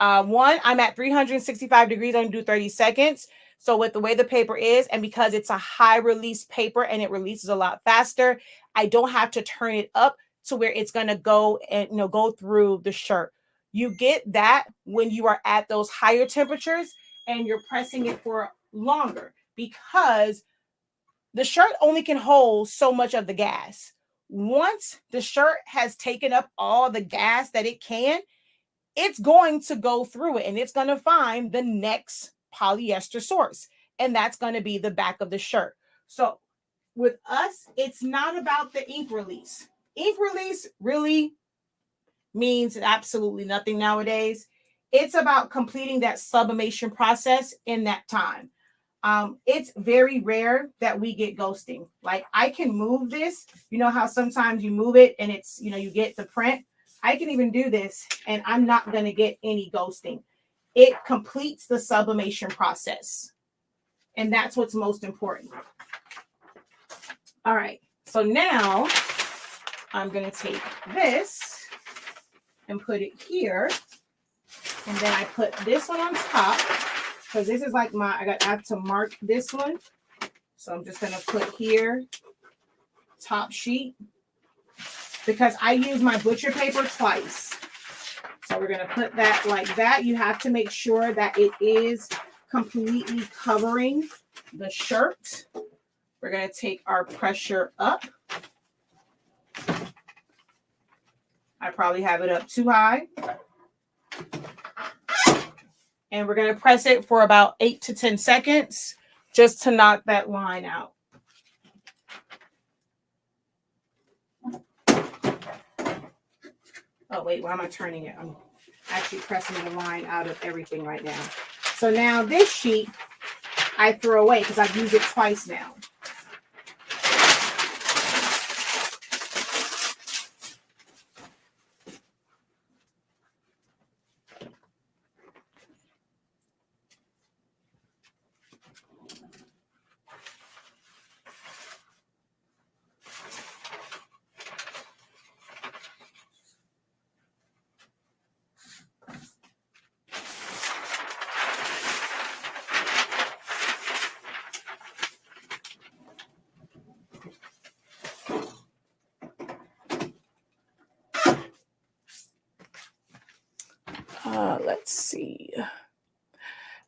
One, I'm at 365 degrees. I'm going to do 30 seconds. So with the way the paper is, and because it's a high release paper and it releases a lot faster, I don't have to turn it up to where it's going to go and go through the shirt. You get that when you are at those higher temperatures and you're pressing it for longer, because the shirt only can hold so much of the gas. Once the shirt has taken up all the gas that it can, it's going to go through it and it's going to find the next polyester source. And that's going to be the back of the shirt. So with us, it's not about the ink release. Ink release really means absolutely nothing nowadays. It's about completing that sublimation process in that time. It's very rare that we get ghosting. Like I can move this, you know how sometimes you move it and it's, you get the print. I can even do this and I'm not going to get any ghosting. It completes the sublimation process. And that's what's most important. All right. So now I'm going to take this and put it here. And then I put this one on top, because this is like I have to mark this one. So I'm just going to put here, top sheet, because I use my butcher paper twice. So we're going to put that like that. You have to make sure that it is completely covering the shirt. We're going to take our pressure up. I probably have it up too high. And we're going to press it for about 8 to 10 seconds just to knock that line out. Oh, wait, why am I turning it? I'm actually pressing the line out of everything right now. So now this sheet I throw away because I've used it twice now. Let's see.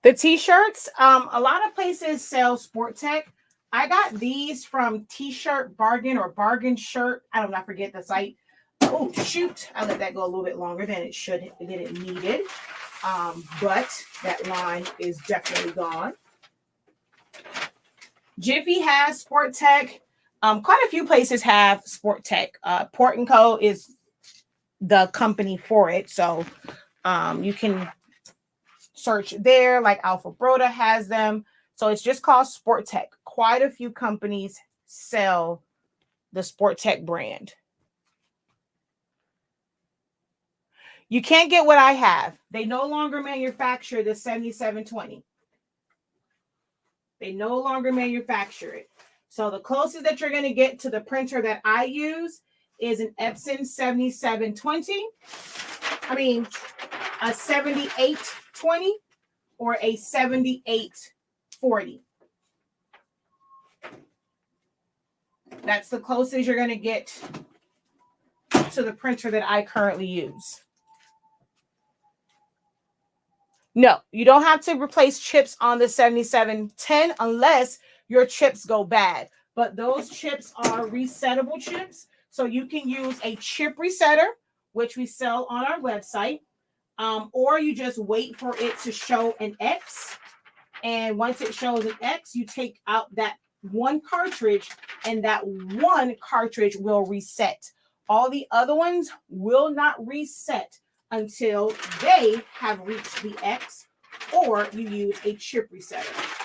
The t-shirts, a lot of places sell Sport Tech. I got these from T-Shirt Bargain or Bargain Shirt. I forget the site. Oh, shoot. I let that go a little bit longer than it needed. But that line is definitely gone. Jiffy has Sport Tech. Quite a few places have Sport Tech. Port & Co. is the company for it. So you can search there, like Alpha Broda has them. So it's just called Sport Tech. Quite a few companies sell the Sport Tech brand. You can't get what I have. They no longer manufacture the 7720. They no longer manufacture it. So the closest that you're going to get to the printer that I use is an Epson 7720. I mean, a 7820 or a 7840. That's the closest you're going to get to the printer that I currently use. No, you don't have to replace chips on the 7710 unless your chips go bad. But those chips are resettable chips. So you can use a chip resetter, which we sell on our website, or you just wait for it to show an X. And once it shows an X, you take out that one cartridge, and that one cartridge will reset. All the other ones will not reset until they have reached the X, or you use a chip resetter.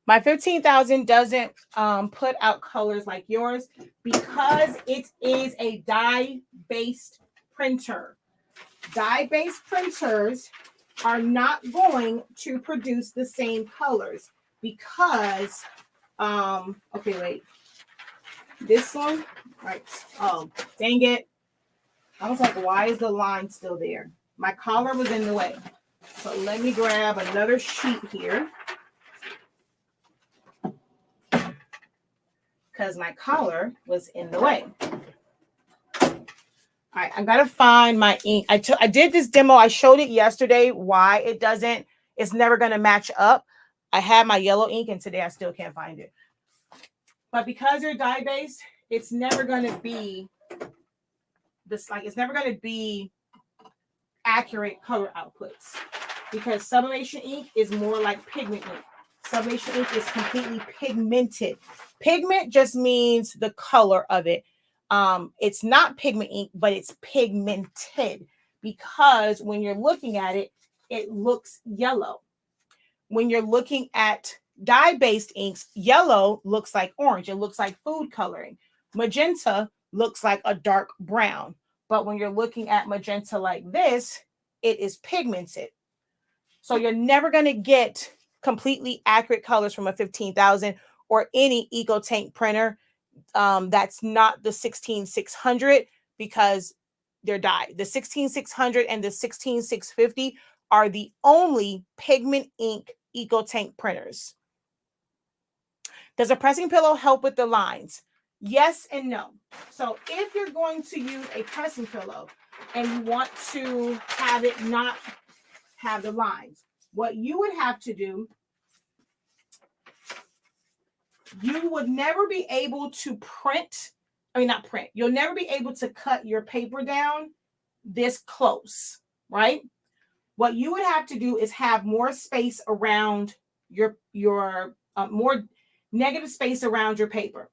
My 15,000 doesn't put out colors like yours because it is a dye-based printer. Dye-based printers are not going to produce the same colors because, okay, wait. This one, right? Oh, dang it. I was like, why is the line still there? My collar was in the way. So let me grab another sheet here, because my collar was in the way. All right, I gotta find my ink. I did this demo. I showed it yesterday why it's never gonna match up. I had my yellow ink and today I still can't find it. But because they're dye-based, it's never gonna be it's never gonna be accurate color outputs, because sublimation ink is more like pigment ink. Sublimation ink is completely pigmented. Pigment just means the color of it. It's not pigment ink, but it's pigmented because when you're looking at it, it looks yellow. When you're looking at dye-based inks, yellow looks like orange. It looks like food coloring. Magenta looks like a dark brown. But when you're looking at magenta like this, it is pigmented. So you're never going to get completely accurate colors from a 15,000 or any EcoTank printer that's not the 16600, because they're dyed. The 16600 and the 16650 are the only pigment ink EcoTank printers. Does a pressing pillow help with the lines? Yes and no. So if you're going to use a pressing pillow and you want to have it not have the lines, what you would have to do, you would never be able to you'll never be able to cut your paper down this close, right? What you would have to do is have more space around your more negative space around your paper.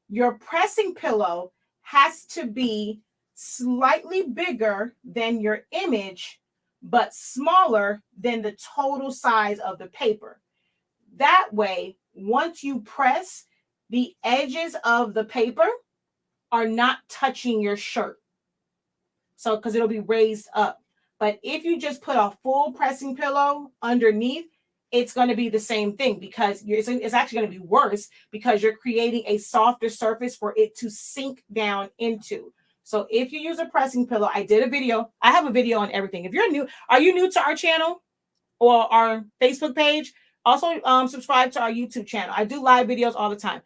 Your pressing pillow has to be slightly bigger than your image, but smaller than the total size of the paper. That way, once you press, the edges of the paper are not touching your shirt. So, because it'll be raised up. But if you just put a full pressing pillow underneath, it's going to be the same thing, because it's actually going to be worse because you're creating a softer surface for it to sink down into. So if you use a pressing pillow, I did a video. I have a video on everything. If you're new, are you new to our channel or our Facebook page? Also, subscribe to our YouTube channel. I do live videos all the time.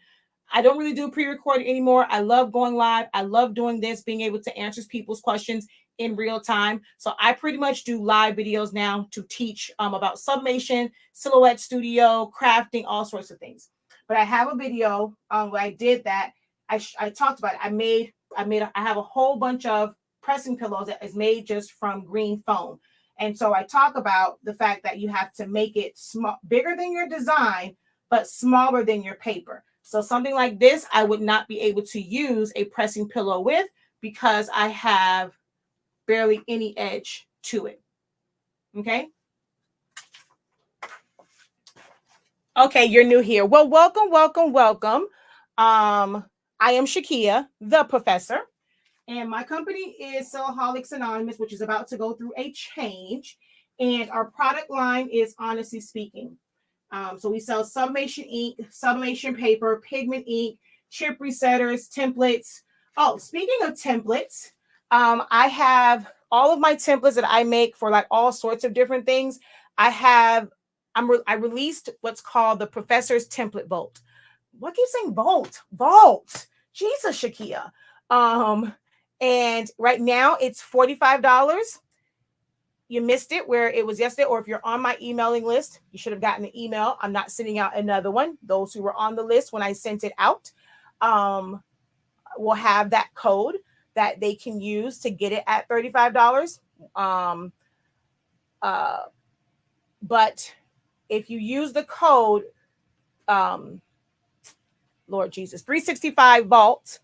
I don't really do pre-recorded anymore. I love going live. I love doing this, being able to answer people's questions in real time. So I pretty much do live videos now to teach about sublimation, silhouette studio, crafting, all sorts of things. But I have a video where I did that. I talked about it. I have a whole bunch of pressing pillows that is made just from green foam. And so I talk about the fact that you have to make it small, bigger than your design, but smaller than your paper. So something like this, I would not be able to use a pressing pillow with because I have barely any edge to it. Okay. Okay, you're new here. Well, welcome, welcome, welcome. I am Shakia, the professor, and my company is Sellaholics Anonymous, which is about to go through a change. And our product line is Honestly Speaking. So we sell sublimation ink, sublimation paper, pigment ink, chip resetters, templates. Oh, speaking of templates, I have all of my templates that I make for like all sorts of different things. I released what's called the Professor's Template Vault. What keeps saying vault? Vault. Jesus, Shakia. And right now it's $45. You missed it where it was yesterday, or if you're on my emailing list, you should have gotten an email. I'm not sending out another one. Those who were on the list when I sent it out will have that code that they can use to get it at $35. But if you use the code, Lord Jesus, 365 Vault,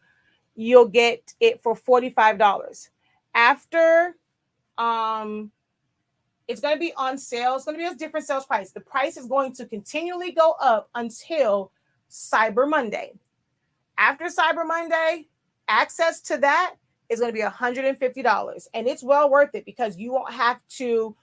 you'll get it for $45. After it's going to be on sale. It's going to be a different sales price. The price is going to continually go up until Cyber Monday. After Cyber Monday, access to that is going to be $150. And it's well worth it because you won't have to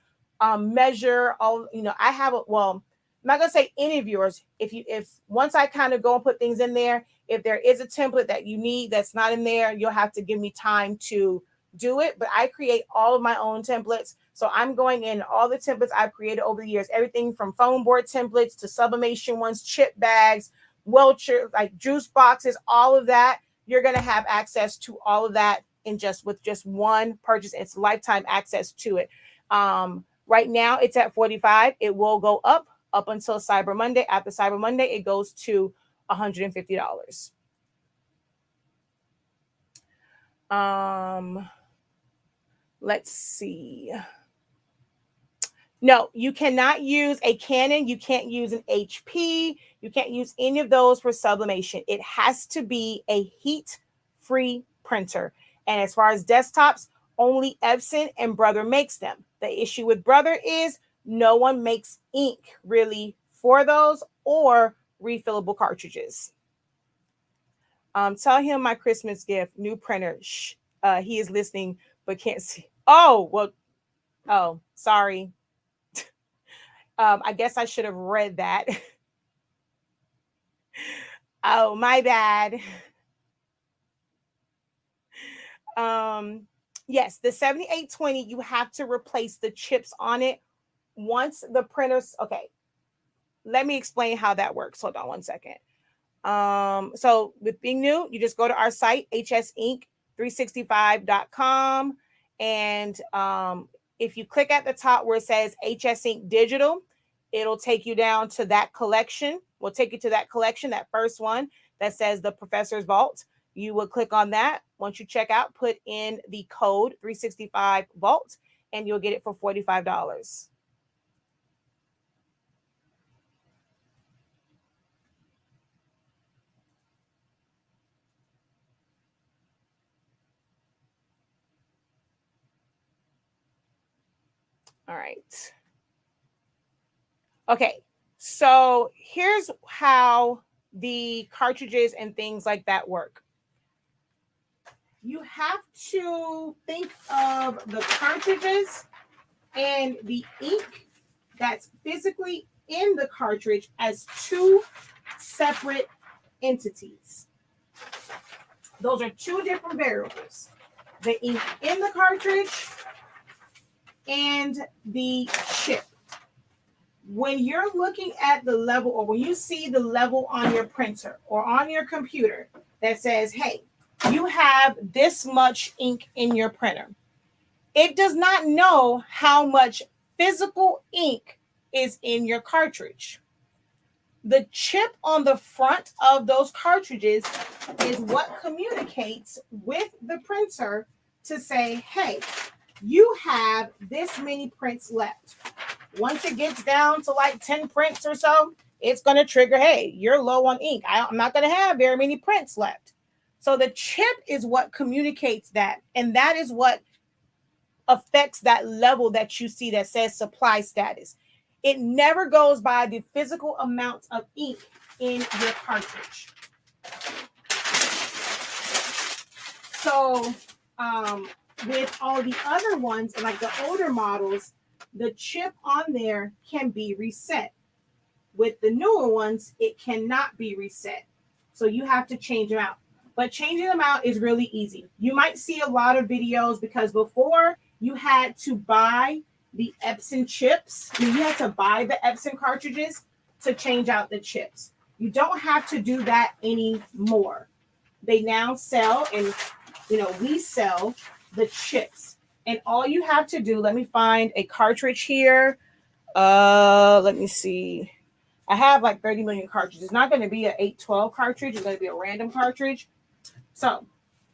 measure all, I have I'm not going to say any of yours. If once I kind of go and put things in there, if there is a template that you need that's not in there, you'll have to give me time to do it. But I create all of my own templates. So I'm going in all the templates I've created over the years, everything from foam board templates to sublimation ones, chip bags, Welcher, like juice boxes, all of that. You're going to have access to all of that with just one purchase. It's lifetime access to it. Right now it's at $45. It will go up until Cyber Monday. After Cyber Monday, it goes to $150. Let's see. No, you cannot use a Canon. You can't use an HP. You can't use any of those for sublimation. It has to be a heat-free printer. And as far as desktops, only Epson and Brother makes them. The issue with Brother is no one makes ink really for those or refillable cartridges. Tell him my Christmas gift, new printer. Shh. He is listening but can't see. Oh, well. Oh, sorry. I guess I should have read that. Oh, my bad. Yes, the 7820, you have to replace the chips on it once the printers. Okay, let me explain how that works. Hold on one second. So with being new, you just go to our site, hsink365.com. And if you click at the top where it says HS Ink Digital, it'll take you down to that collection. We'll take you to that collection, that first one that says the Professor's Vault. You will click on that. Once you check out, put in the code 365 Vault, and you'll get it for $45. All right. Okay, so here's how the cartridges and things like that work. You have to think of the cartridges and the ink that's physically in the cartridge as two separate entities. Those are two different variables. The ink in the cartridge and the chip. when you're looking at the level, or when you see the level on your printer or on your computer that says, hey, you have this much ink in your printer, it does not know how much physical ink is in your cartridge. The chip on the front of those cartridges is what communicates with the printer to say, hey, you have this many prints left. Once it gets down to like 10 prints or so, it's going to trigger, hey, you're low on ink. I'm not going to have very many prints left. So the chip is what communicates that. And that is what affects that level that you see that says supply status. It never goes by the physical amount of ink in your cartridge. So with all the other ones, like the older models, the chip on there can be reset. With the newer ones, it cannot be reset. So you have to change them out. But changing them out is really easy. You might see a lot of videos because before you had to buy the Epson chips. You had to buy the Epson cartridges to change out the chips. You don't have to do that anymore. They now sell, and we sell the chips. And all you have to do, let me find a cartridge here. Let me see. I have like 30 million cartridges. It's not going to be an 812 cartridge. It's going to be a random cartridge. So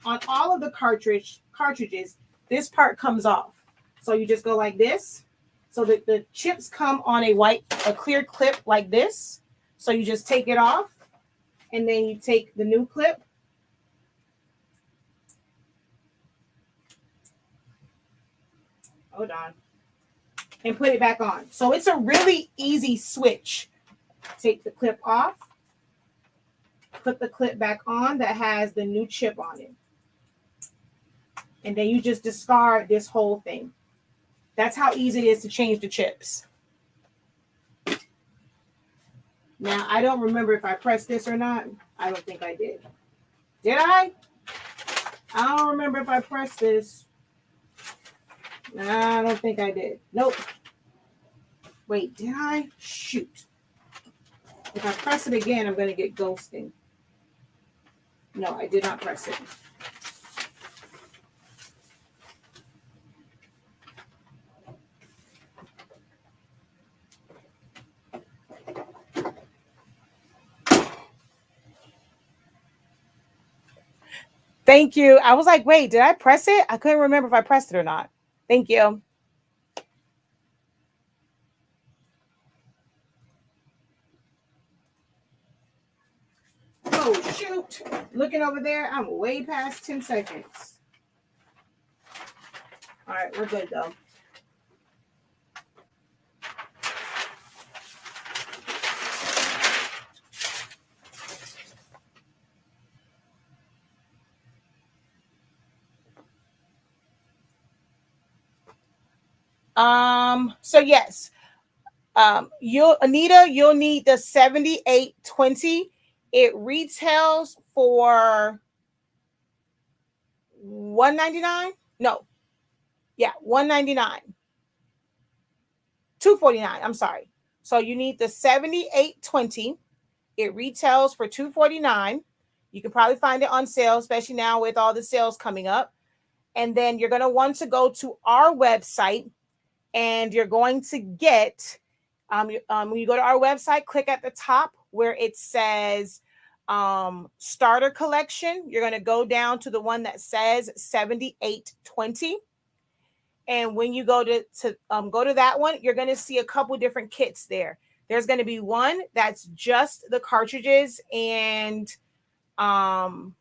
on all of the cartridges, this part comes off. So you just go like this. So that the chips come on a clear clip like this. So you just take it off, and then you take the new clip. Hold on. And put it back on. So it's a really easy switch. Take the clip off. Put the clip back on that has the new chip on it. And then you just discard this whole thing. That's how easy it is to change the chips. Now, I don't remember if I pressed this or not. I don't think I did. Did I? I don't remember if I pressed this. I don't think I did. Nope. Wait, did I? Shoot. If I press it again, I'm going to get ghosting. No, I did not press it. Thank you. I was like, wait, did I press it? I couldn't remember if I pressed it or not. Thank you. Oh, shoot. Looking over there, I'm way past 10 seconds. All right, we're good, though. So yes, you'll need the 7820. It retails for $199. No, yeah, $199. $249. I'm sorry. So you need the 7820. It retails for $249. You can probably find it on sale, especially now with all the sales coming up. And then you're going to want to go to our website, and you're going to get, when you go to our website, click at the top where it says starter collection. You're going to go down to the one that says 7820. And when you go to that one, you're going to see a couple different kits there. There's going to be one that's just the cartridges and the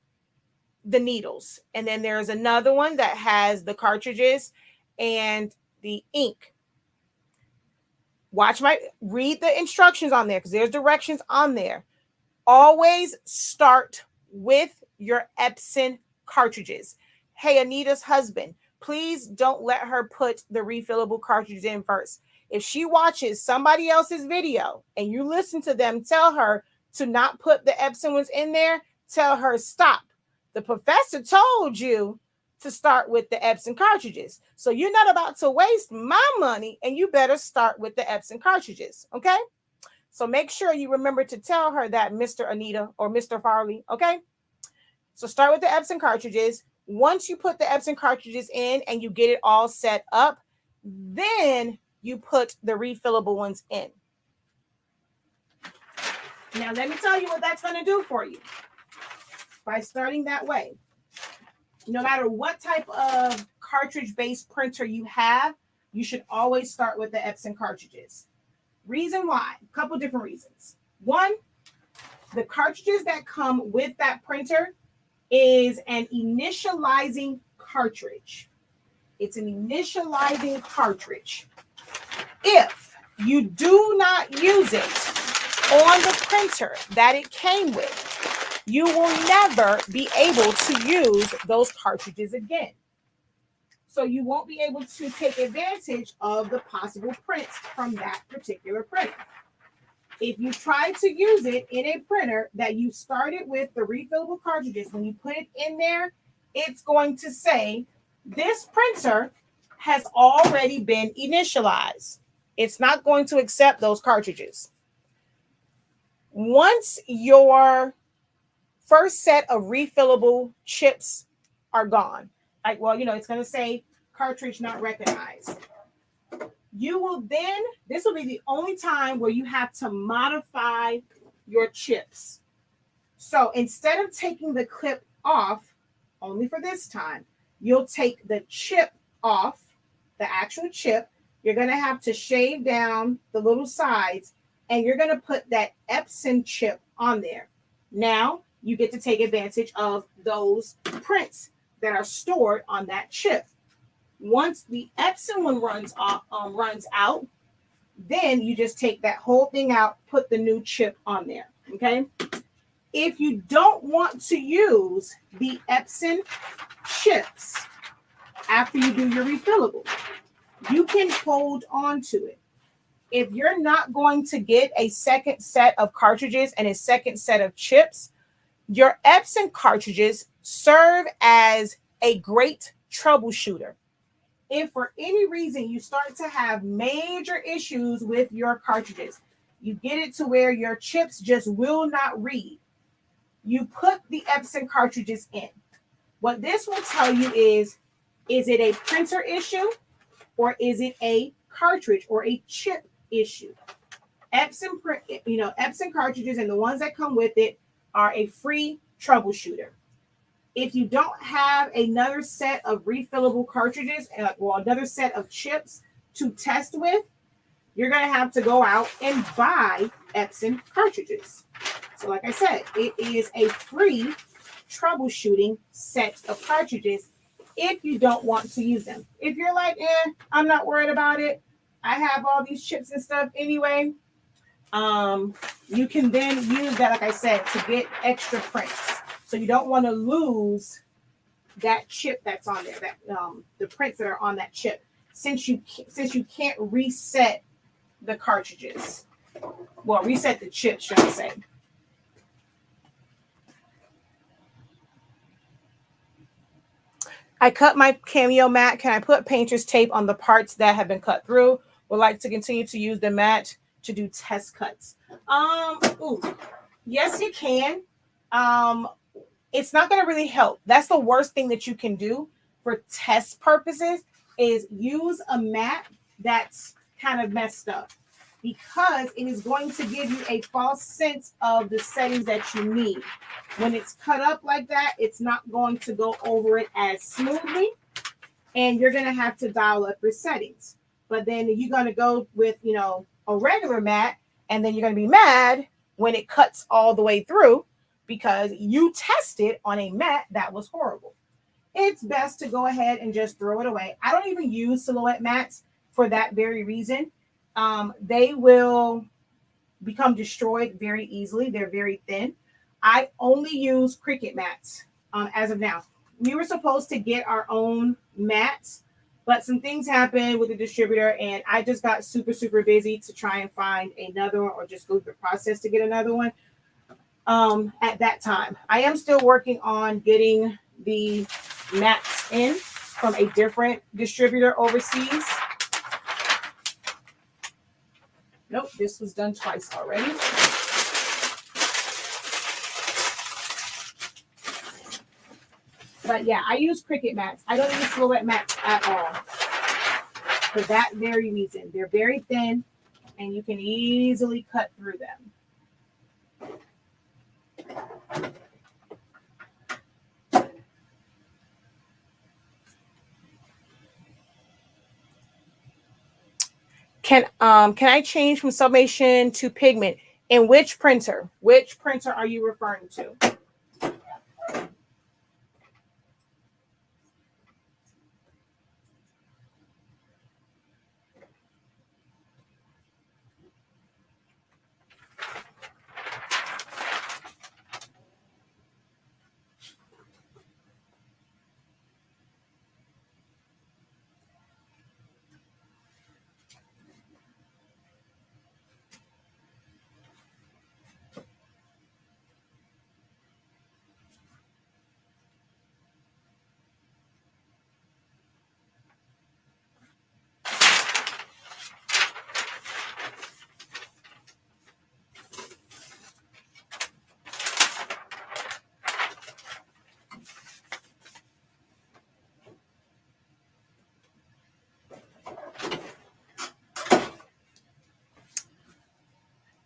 needles. And then there's another one that has the cartridges and the ink. Read the instructions on there because there's directions on there. Always start with your Epson cartridges. Hey, Anita's husband, please don't let her put the refillable cartridges in first. If she watches somebody else's video and you listen to them tell her to not put the Epson ones in there, tell her stop. The professor told you to start with the Epson cartridges. So you're not about to waste my money, and you better start with the Epson cartridges, okay? So make sure you remember to tell her that, Mr. Anita or Mr. Farley, okay? So start with the Epson cartridges. Once you put the Epson cartridges in and you get it all set up, then you put the refillable ones in. Now, let me tell you what that's going to do for you. By starting that way, no matter what type of cartridge-based printer you have, you should always start with the Epson cartridges. Reason why? A couple different reasons. One, the cartridges that come with that printer is an initializing cartridge. It's an initializing cartridge. If you do not use it on the printer that it came with, you will never be able to use those cartridges again. So you won't be able to take advantage of the possible prints from that particular printer. If you try to use it in a printer that you started with the refillable cartridges, when you put it in there, it's going to say, this printer has already been initialized. It's not going to accept those cartridges. Once your first set of refillable chips are gone, like, well, it's going to say cartridge not recognized. You will then, this will be the only time where you have to modify your chips. So instead of taking the clip off, only for this time, you'll take the chip off, the actual chip. You're going to have to shave down the little sides, and you're going to put that Epson chip on there. Now you get to take advantage of those prints that are stored on that chip. Once the Epson one runs out, then you just take that whole thing out, put the new chip on there, okay? If you don't want to use the Epson chips after you do your refillable, you can hold on to it. If you're not going to get a second set of cartridges and a second set of chips, your Epson cartridges serve as a great troubleshooter. If for any reason you start to have major issues with your cartridges, you get it to where your chips just will not read, you put the Epson cartridges in. What this will tell you is it a printer issue or is it a cartridge or a chip issue? Epson cartridges and the ones that come with it are a free troubleshooter. If you don't have another set of refillable cartridges or another set of chips to test with, you're going to have to go out and buy Epson cartridges. So like I said, it is a free troubleshooting set of cartridges if you don't want to use them. If you're like, I'm not worried about it, I have all these chips and stuff anyway, you can then use that, like I said, to get extra prints. So you don't want to lose that chip that's on there, that the prints that are on that chip, since you can't reset the cartridges. Well, reset the chips, should I say. I cut my Cameo mat. Can I put painter's tape on the parts that have been cut through? Would like to continue to use the mat to do test cuts. Yes, you can. It's not going to really help. That's the worst thing that you can do for test purposes is use a mat that's kind of messed up, because it is going to give you a false sense of the settings that you need. When it's cut up like that, it's not going to go over it as smoothly, and you're going to have to dial up your settings. But then you're going to go with, a regular mat, and then you're going to be mad when it cuts all the way through because you tested on a mat that was horrible. It's best to go ahead and just throw it away. I don't even use silhouette mats for that very reason. They will become destroyed very easily. They're very thin. I only use Cricut mats as of now. We were supposed to get our own mats, but some things happened with the distributor, and I just got super, super busy to try and find another one or just go through the process to get another one at that time. I am still working on getting the mats in from a different distributor overseas. Nope, this was done twice already. But yeah, I use Cricut mats. I don't use silhouette mats at all. For that very reason. They're very thin and you can easily cut through them. Can I change from sublimation to pigment? In which printer? Which printer are you referring to?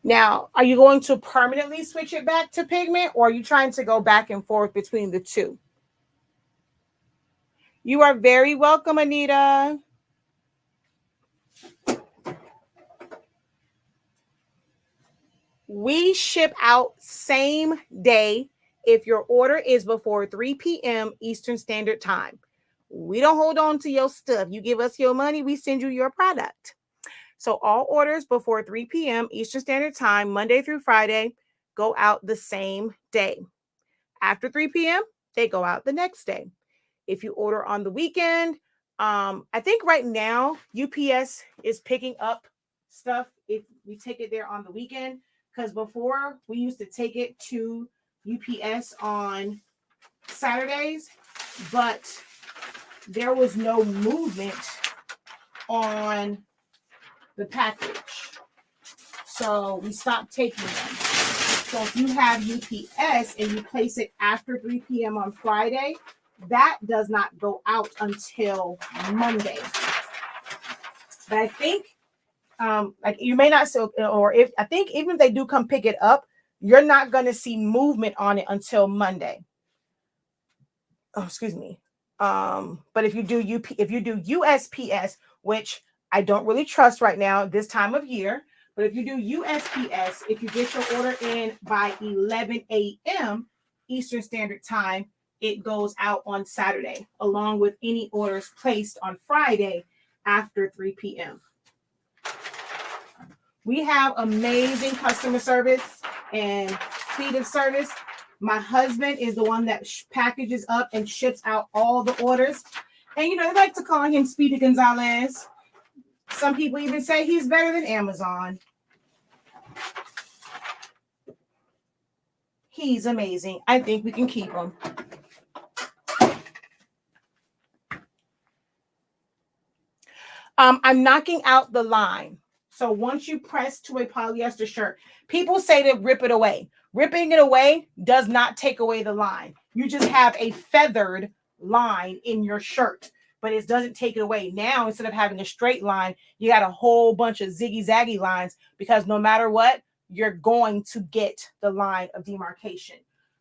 Now, are you going to permanently switch it back to pigment, or are you trying to go back and forth between the two? You are very welcome, Anita. We ship out same day if your order is before 3 p.m. Eastern Standard Time. We don't hold on to your stuff. You give us your money, we send you your product. So all orders before 3 p.m. Eastern Standard Time, Monday through Friday, go out the same day. After 3 p.m., they go out the next day. If you order on the weekend, I think right now UPS is picking up stuff if we take it there on the weekend. Because before we used to take it to UPS on Saturdays, but there was no movement on the package. So we stopped taking them. So if you have UPS and you place it after 3 p.m. on Friday, that does not go out until Monday. But I think like you may not so, or if I think even if they do come pick it up, you're not going to see movement on it until Monday. Oh, excuse me. But if you do USPS, which I don't really trust right now this time of year, but if you do USPS, if you get your order in by 11 a.m. Eastern Standard Time, it goes out on Saturday, along with any orders placed on Friday after 3 p.m. We have amazing customer service and speed of service. My husband is the one that packages up and ships out all the orders. And, you know, they like to call him Speedy Gonzalez. Some people even say he's better than Amazon. He's amazing. I think we can keep him. I'm knocking out the line. So once you press to a polyester shirt, people say to rip it away. Ripping it away does not take away the line. You just have a feathered line in your shirt, but it doesn't take it away. Now, instead of having a straight line, you got a whole bunch of ziggy-zaggy lines because no matter what, you're going to get the line of demarcation.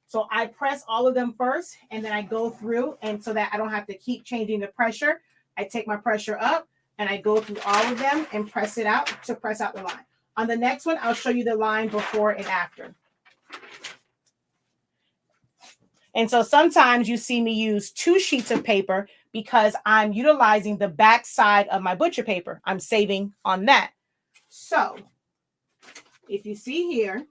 So I press all of them first, and then I go through, and so that I don't have to keep changing the pressure, I take my pressure up, and I go through all of them and press it out to press out the line. On the next one, I'll show you the line before and after. And so sometimes you see me use 2 sheets of paper because I'm utilizing the back side of my butcher paper. I'm saving on that. So if you see here,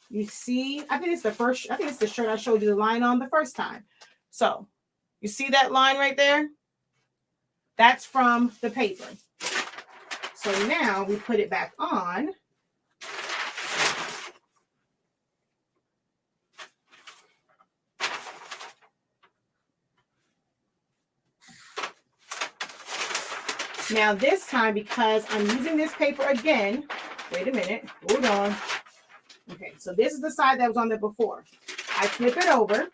you see, I think it's the shirt I showed you the line on the first time. So you see that line right there? That's from the paper. So now we put it back on. Now this time, because I'm using this paper again, wait a minute, hold on. Okay, so this is the side that was on there before. I flip it over.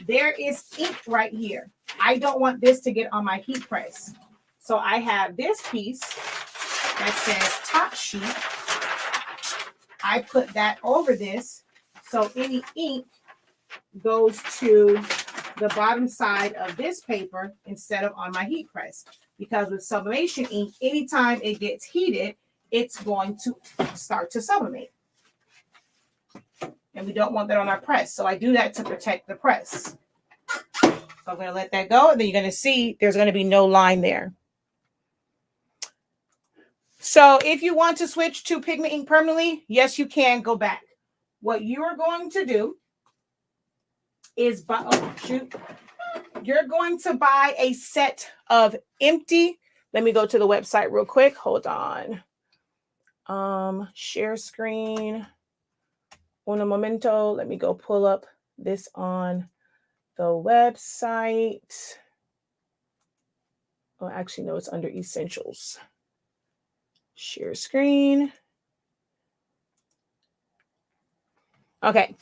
There is ink right here. I don't want this to get on my heat press. So I have this piece that says top sheet. I put that over this, so any ink goes to the bottom side of this paper instead of on my heat press. Because with sublimation ink, anytime it gets heated, it's going to start to sublimate. And we don't want that on our press. So I do that to protect the press. So I'm going to let that go. And then you're going to see there's going to be no line there. So if you want to switch to pigment ink permanently, yes, you can go back. What you are going to do is you're going to buy a set of empty. Let me go to the website real quick. Hold on. Share screen. Un momento. Let me go pull up this on the website. Oh, actually, no, it's under essentials. Share screen. Okay.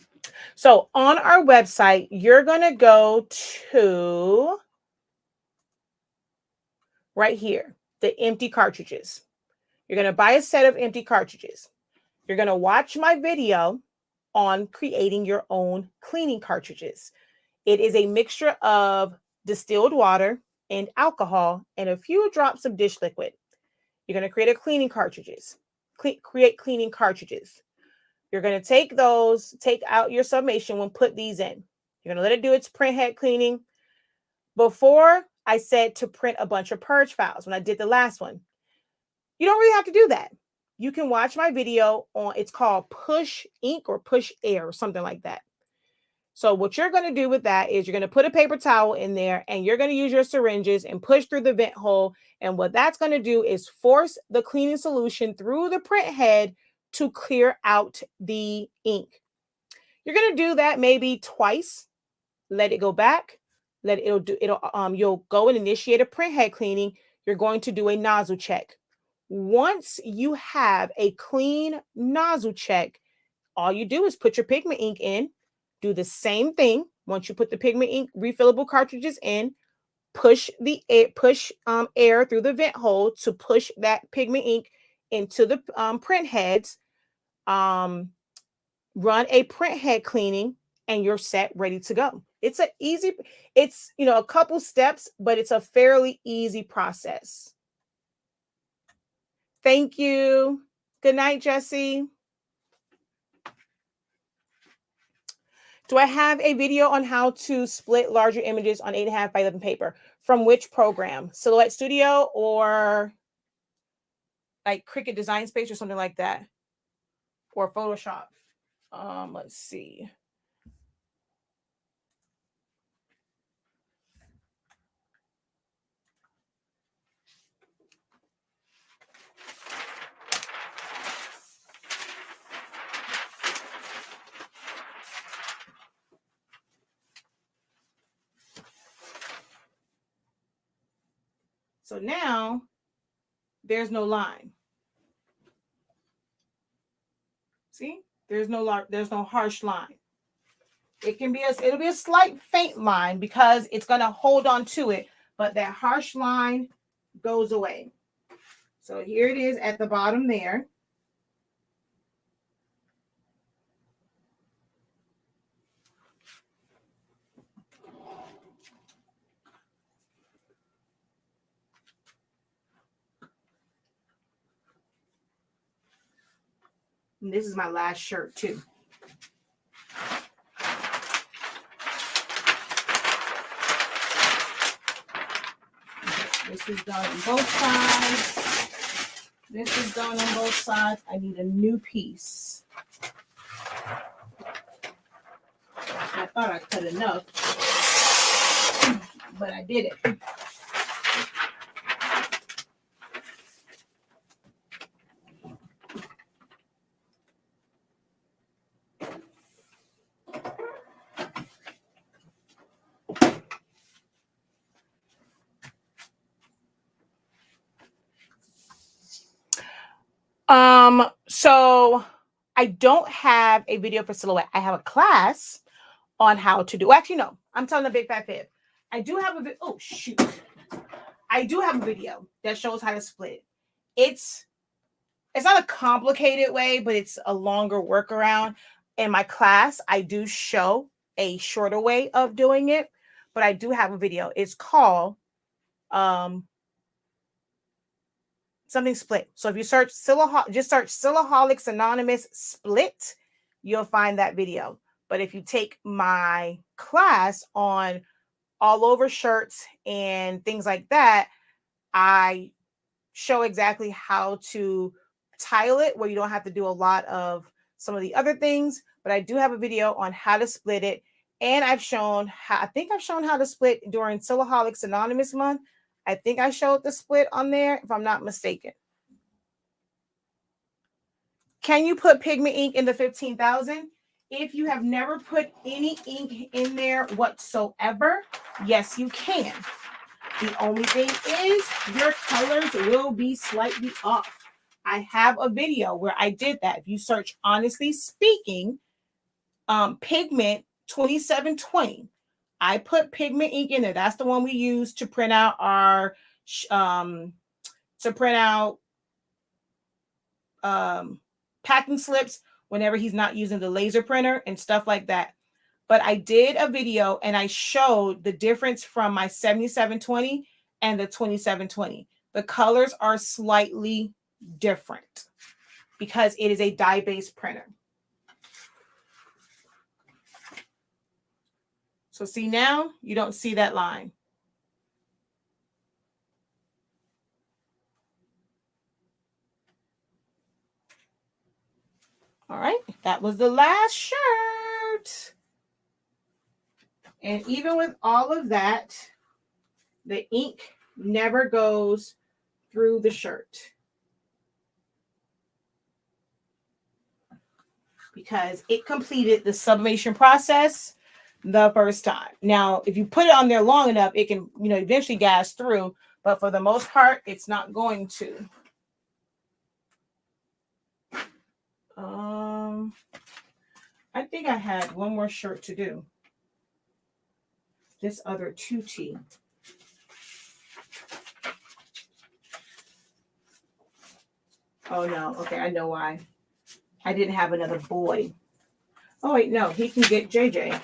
So on our website, you're going to go to right here, the empty cartridges. You're going to buy a set of empty cartridges. You're going to watch my video on creating your own cleaning cartridges. It is a mixture of distilled water and alcohol and a few drops of dish liquid. You're going to create cleaning cartridges. Create cleaning cartridges. You're going to take out your summation and put these in. You're going to let it do its print head cleaning. Before, I said to print a bunch of purge files when I did the last one. You don't really have to do that. You can watch my video on, it's called Push Ink or Push Air or something like that. So what you're going to do with that is you're going to put a paper towel in there and you're going to use your syringes and push through the vent hole. And what that's going to do is force the cleaning solution through the print head to clear out the ink. You're going to do that maybe twice. Let it go back. You'll go and initiate a print head cleaning. You're going to do a nozzle check. Once you have a clean nozzle check, all you do is put your pigment ink in, do the same thing. Once you put the pigment ink refillable cartridges in, push air through the vent hole to push that pigment ink into the print heads. Run a print head cleaning, and you're set, ready to go. It's a couple steps, but it's a fairly easy process. Thank you. Good night, Jesse. Do I have a video on how to split larger images on 8.5 by 11 paper? From which program? Silhouette Studio or like Cricut Design Space or something like that? Or Photoshop? Let's see. So now there's no line. See, there's no harsh line. It'll be a slight faint line because it's going to hold on to it, but that harsh line goes away. So here it is at the bottom there. And this is my last shirt too. This is done on both sides. This is done on both sides. I need a new piece. I thought I cut enough, but I didn't. So I don't have a video for silhouette. I have a class on how to do. Well, actually, no, I'm telling a big fat fib. I do have a oh shoot. I do have a video that shows how to split. It's not a complicated way, but it's a longer workaround. In my class, I do show a shorter way of doing it, but I do have a video. It's called something split. So if you search just search Silaholics Anonymous split, you'll find that video. But if you take my class on all over shirts and things like that, I show exactly how to tile it where you don't have to do a lot of some of the other things. But I do have a video on how to split it. And I think I've shown how to split during Silaholics Anonymous month. I think I showed the split on there, if I'm not mistaken. Can you put pigment ink in the 15,000? If you have never put any ink in there whatsoever, yes, you can. The only thing is your colors will be slightly off. I have a video where I did that. If you search Honestly Speaking, pigment 2720, I put pigment ink in there. That's the one we use to print out our packing slips whenever he's not using the laser printer and stuff like that. But I did a video and I showed the difference from my 7720 and the 2720. The colors are slightly different because it is a dye-based printer. So see now, you don't see that line. All right, that was the last shirt. And even with all of that, the ink never goes through the shirt because it completed the sublimation process the first time. Now, if you put it on there long enough, it can, eventually gas through, but for the most part, it's not going to. I think I had one more shirt to do. This other 2T. Oh no, okay, I know why. I didn't have another boy. Oh wait, no, he can get JJ.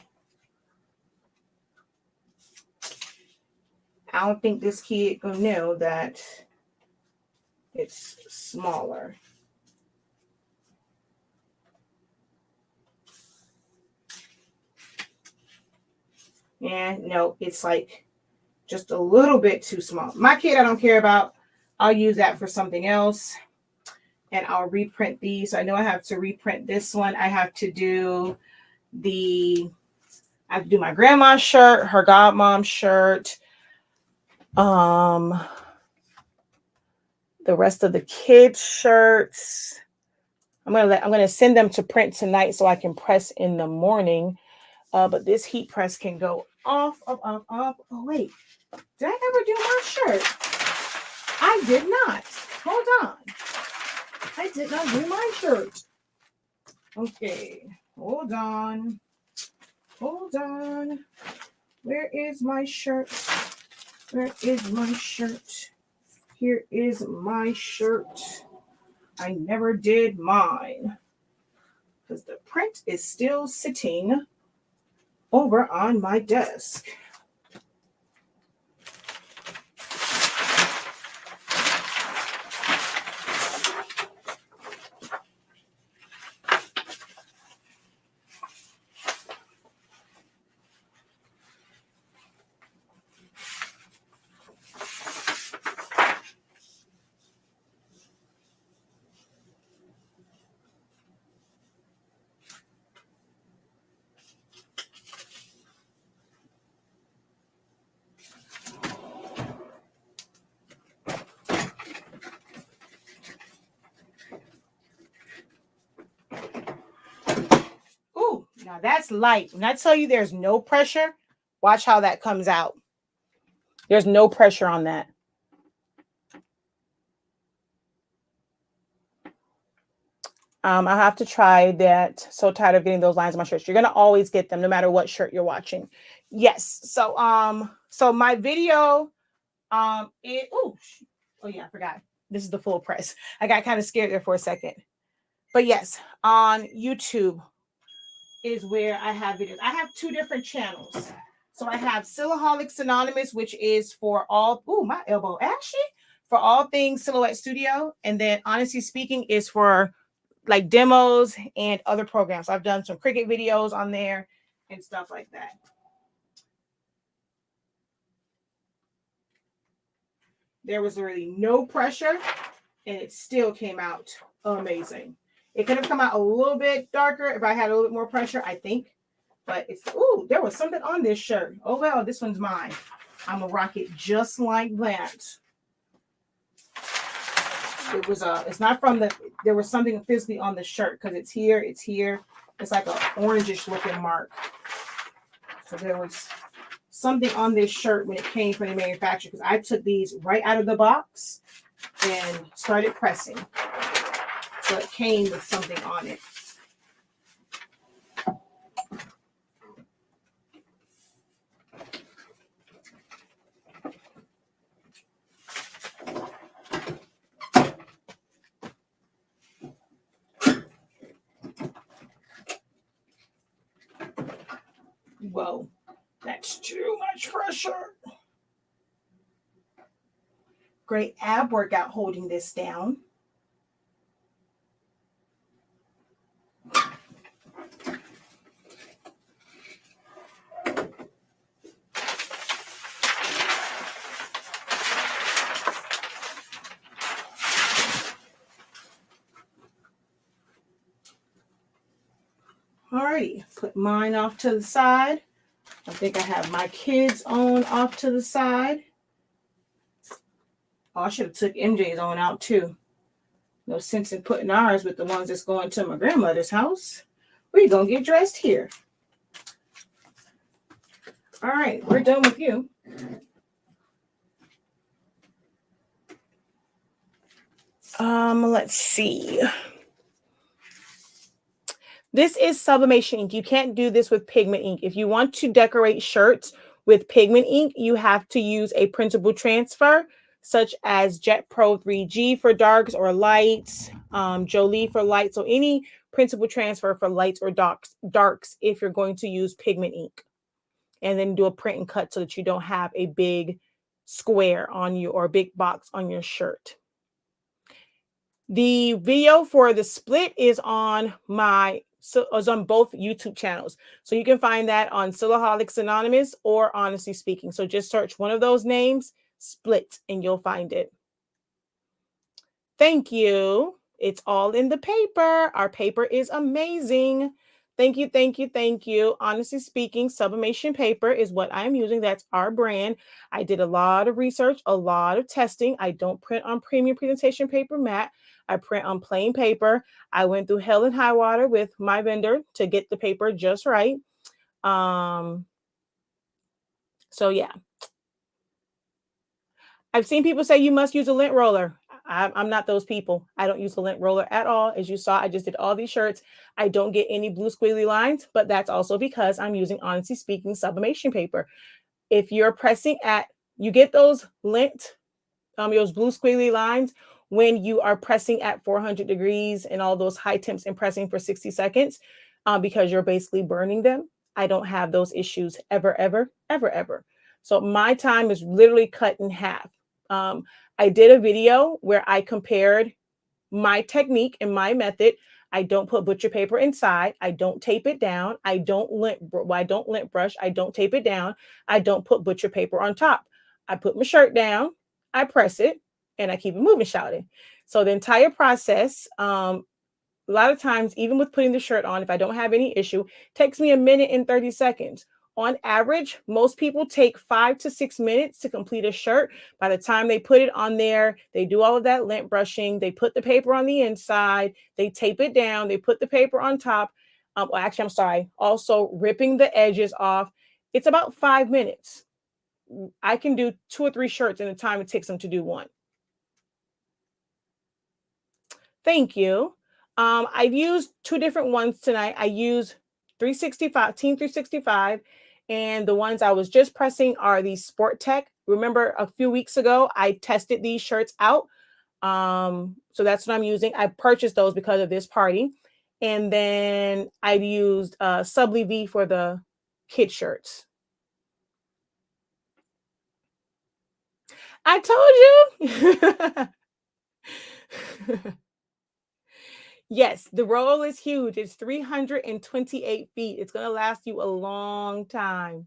I don't think this kid gonna know that it's smaller. And no, it's like just a little bit too small. My kid, I don't care about. I'll use that for something else. And I'll reprint these. I know I have to reprint this one. I have to do my grandma's shirt, her godmom's shirt. The rest of the kids' shirts. I'm gonna send them to print tonight so I can press in the morning. But this heat press can go off. Oh wait, did I ever do my shirt? I did not. Hold on. I did not do my shirt. Okay, hold on. Where is my shirt? Where is my shirt? Here is my shirt. I never did mine because the print is still sitting over on my desk. Now that's light. When I tell you there's no pressure, watch how that comes out. There's no pressure on that. I have to try that. So tired of getting those lines on my shirts. You're gonna always get them no matter what shirt you're watching. Yes. So my video, oh yeah, I forgot. This is the full press. I got kind of scared there for a second. But yes, on YouTube is where I have videos. I have two different channels. So I have Silaholics Anonymous, which is for all, my elbow ashy, for all things Silhouette Studio. And then Honestly Speaking is for like demos and other programs. I've done some Cricut videos on there and stuff like that. There was really no pressure and it still came out amazing. It could have come out a little bit darker if I had a little bit more pressure, I think. But it's, there was something on this shirt. Oh, well, this one's mine. I'm going to rock it just like that. It was, it's not from there was something physically on the shirt because it's here. It's like an orangish looking mark. So there was something on this shirt when it came from the manufacturer because I took these right out of the box and started pressing. So it came with something on it. Whoa, that's too much pressure. Great ab workout holding this down. Alrighty, put mine off to the side. I think I have my kids' own off to the side. Oh, I should have took MJ's own out too. No sense in putting ours with the ones that's going to my grandmother's house. We're going to get dressed here. All right, we're done with you. Let's see. This is sublimation ink. You can't do this with pigment ink. If you want to decorate shirts with pigment ink, you have to use a printable transfer, such as Jet Pro 3G for darks or lights, Jolie for lights. So any printable transfer for lights or darks if you're going to use pigment ink. And then do a print and cut so that you don't have a big square on you or a big box on your shirt. The video for the split is on both YouTube channels. So you can find that on Silaholics Anonymous or Honestly Speaking. So just search one of those names, split, and you'll find it. Thank you. It's all in the paper. Our paper is amazing. Thank you, thank you, thank you. Honestly Speaking, Sublimation paper is what I'm using. That's our brand. I did a lot of research, a lot of testing. I don't print on premium presentation paper matte. I print on plain paper. I went through hell and high water with my vendor to get the paper just right. So yeah. I've seen people say you must use a lint roller. I'm not those people. I don't use a lint roller at all. As you saw, I just did all these shirts. I don't get any blue squiggly lines, but that's also because I'm using Honestly Speaking sublimation paper. If you're pressing you get those lint, those blue squiggly lines when you are pressing at 400 degrees and all those high temps and pressing for 60 seconds because you're basically burning them. I don't have those issues ever, ever, ever, ever. So my time is literally cut in half. I did a video where I compared my technique and my method. I don't put butcher paper inside. I don't tape it down. I don't lint brush. I don't tape it down. I don't put butcher paper on top. I put my shirt down. I press it and I keep it moving, shouting. So the entire process, a lot of times, even with putting the shirt on, if I don't have any issue, takes me 1 minute and 30 seconds. On average, most people take 5 to 6 minutes to complete a shirt. By the time they put it on there, they do all of that lint brushing. They put the paper on the inside. They tape it down. They put the paper on top. Also ripping the edges off. It's about 5 minutes. I can do 2 or 3 shirts in the time it takes them to do one. Thank you. I've used two different ones tonight. I use 365, Team 365, and the ones I was just pressing are the Sport Tech. Remember a few weeks ago, I tested these shirts out. So that's what I'm using. I purchased those because of this party. And then I've used Subli for the kid shirts. I told you. Yes, the roll is huge. It's 328 feet. It's going to last you a long time.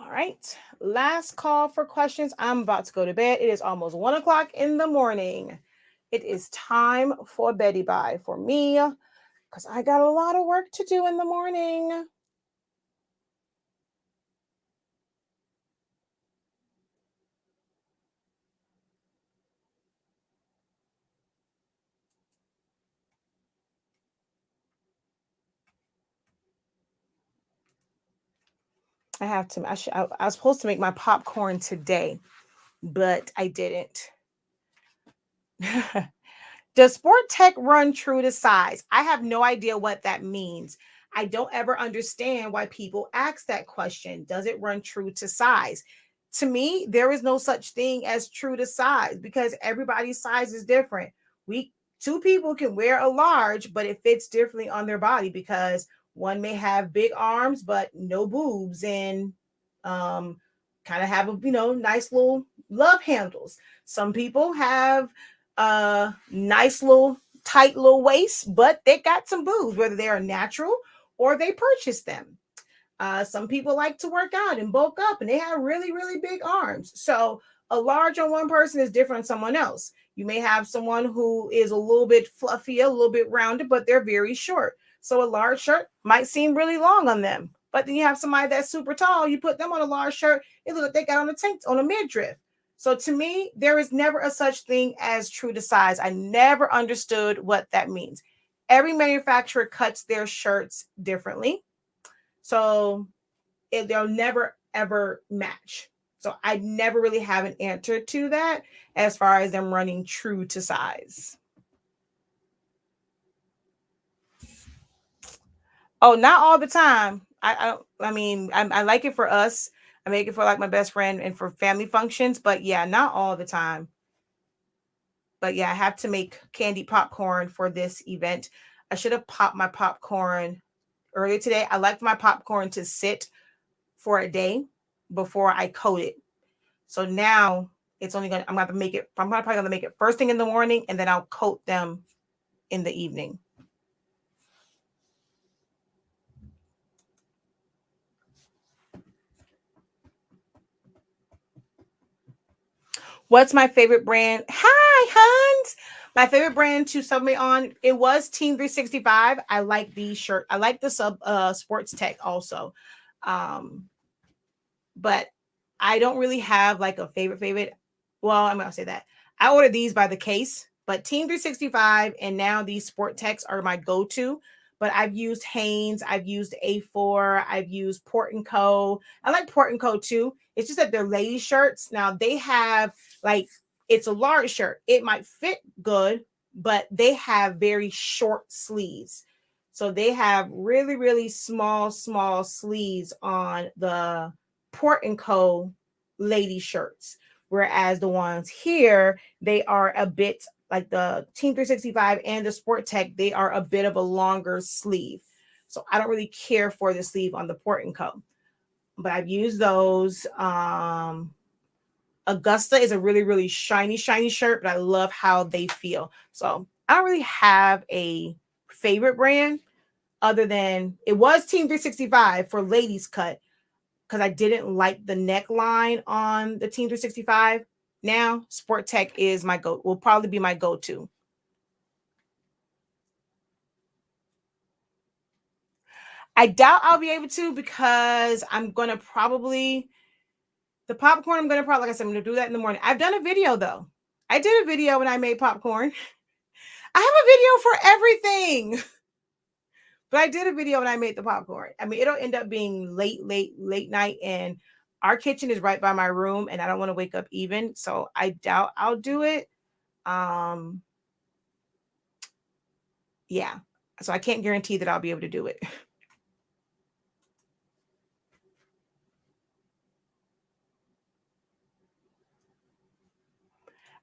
All right. Last call for questions. I'm about to go to bed. It is almost 1 o'clock in the morning. It is time for Betty Bye for me because I got a lot of work to do in the morning. I have to. I was supposed to make my popcorn today, but I didn't. Does Sport Tech run true to size? I have no idea what that means. I don't ever understand why people ask that question. Does it run true to size? To me, there is no such thing as true to size because everybody's size is different. We Two people can wear a large, but it fits differently on their body because one may have big arms but no boobs and kind of have a nice little love handles. Some people have nice little tight little waist, but they got some boobs, whether they are natural or they purchase them. Some people like to work out and bulk up and they have really, really big arms. So a large on one person is different than someone else. You may have someone who is a little bit fluffy, a little bit rounded, but they're very short. So a large shirt might seem really long on them. But then you have somebody that's super tall, you put them on a large shirt, it looks like they got on a tank on a midriff. So to me, there is never a such thing as true to size. I never understood what that means. Every manufacturer cuts their shirts differently. So they'll never ever match. So I never really have an answer to that as far as them running true to size. Oh, not all the time. I like it for us. I make it for like my best friend and for family functions, but yeah, not all the time. But yeah, I have to make candy popcorn for this event. I should have popped my popcorn earlier today. I like my popcorn to sit for a day before I coat it. So now I'm gonna make it. I'm probably gonna make it first thing in the morning, and then I'll coat them in the evening. What's my favorite brand? Hi, Hans. My favorite brand to submit on, it was Team 365. I like the shirt. I like the Sports Tech also. Um, but I don't really have like a favorite. Well, I'm gonna say that I ordered these by the case, but Team 365 and now these Sport Techs are my go-to. But I've used Hanes, I've used A4, I've used Port and Co. I like Port and Co too. It's just that they're lady shirts. Now they have like it's a large shirt. It might fit good, but they have very short sleeves. So they have really, really small sleeves on the Port and Co. lady shirts. Whereas the ones here, they are a bit like the Team 365 and the Sport Tech, they are a bit of a longer sleeve. So I don't really care for the sleeve on the Port and Co. But I've used those. Augusta is a really, really shiny shirt, but I love how they feel. So I don't really have a favorite brand other than it was Team 365 for ladies cut. because I didn't like the neckline on the Team 365. Now Sport Tech is will probably be my go-to. I doubt I'll be able to, because I'm going to probably, the popcorn, I'm going to probably, like I said, I'm going to do that in the morning. I've done a video though. I did a video when I made popcorn. I have a video for everything. But I did a video when I made the popcorn. I mean, it'll end up being late night, and our kitchen is right by my room, and I don't want to wake up even. So I doubt I'll do it. Yeah. So I can't guarantee that I'll be able to do it.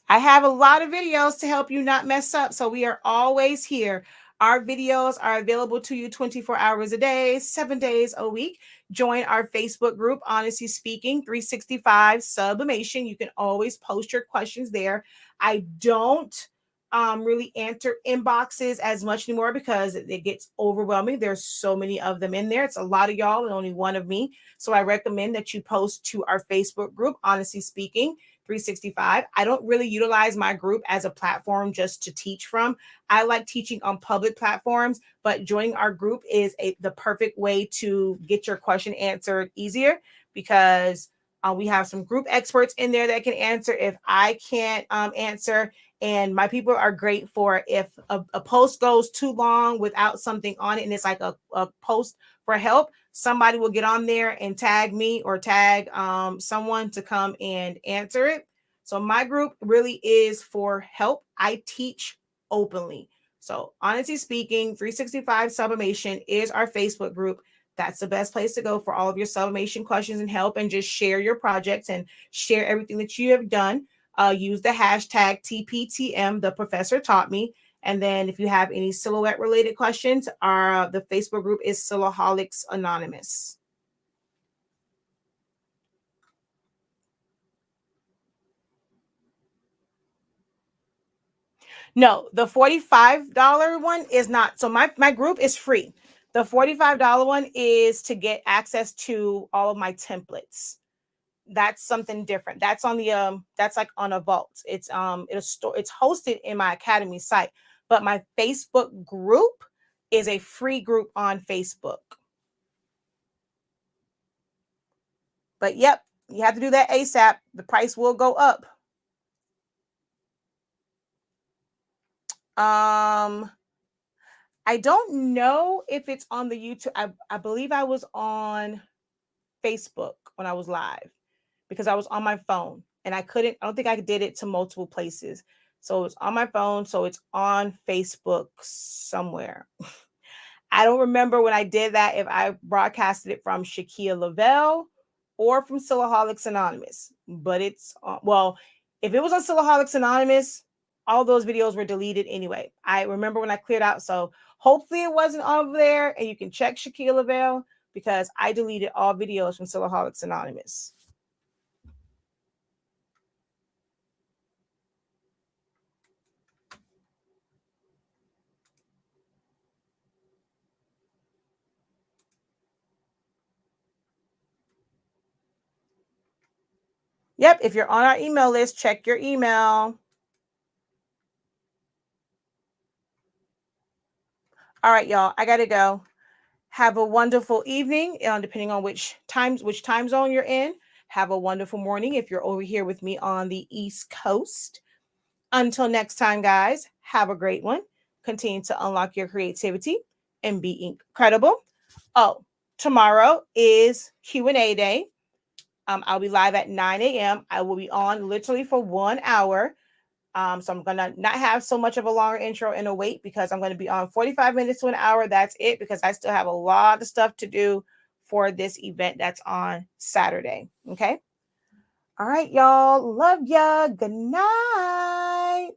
I have a lot of videos to help you not mess up. So we are always here. Our videos are available to you 24 hours a day, 7 days a week. Join our Facebook group, Honestly Speaking 365 Sublimation. You can always post your questions there. I don't really answer inboxes as much anymore because it gets overwhelming. There's so many of them in there. It's a lot of y'all and only one of me. So I recommend that you post to our Facebook group, Honestly Speaking 365. I don't really utilize my group as a platform just to teach from. I like teaching on public platforms, but joining our group is the perfect way to get your question answered easier, because we have some group experts in there that can answer if I can't answer. And my people are great for if a post goes too long without something on it, and it's like a post for help, somebody will get on there and tag me or tag someone to come and answer it. So my group really is for help. I teach openly. So Honestly Speaking 365 Sublimation is our Facebook group. That's the best place to go for all of your sublimation questions and help, and just share your projects and share everything that you have done. Use the hashtag TPTM, the professor taught me. And then if you have any silhouette related questions, the Facebook group is Silhoueholics Anonymous. No, the $45 one is not. So my group is free. The $45 one is to get access to all of my templates. That's something different. That's on the that's like on a vault. It's it's hosted in my academy site, but my Facebook group is a free group on Facebook. But yep, you have to do that ASAP. The price will go up. I don't know if it's on the YouTube. I believe I was on Facebook when I was live, because I was on my phone and I don't think I did it to multiple places. So it's on my phone. So it's on Facebook somewhere. I don't remember when I did that, if I broadcasted it from Shakia Lavelle or from Silhoueholics Anonymous. But it's, well, if it was on Silhoueholics Anonymous, all those videos were deleted anyway. I remember when I cleared out. So hopefully it wasn't over there, and you can check Shakia Lavelle, because I deleted all videos from Silhoueholics Anonymous. Yep, if you're on our email list, check your email. All right, y'all, I got to go. Have a wonderful evening, depending on which time zone you're in. Have a wonderful morning if you're over here with me on the East Coast. Until next time, guys, have a great one. Continue to unlock your creativity and be incredible. Oh, tomorrow is Q&A day. I'll be live at 9 a.m. I will be on literally for 1 hour. So I'm going to not have so much of a longer intro and a wait, because I'm going to be on 45 minutes to an hour. That's it, because I still have a lot of stuff to do for this event that's on Saturday. Okay. All right, y'all. Love ya. Good night.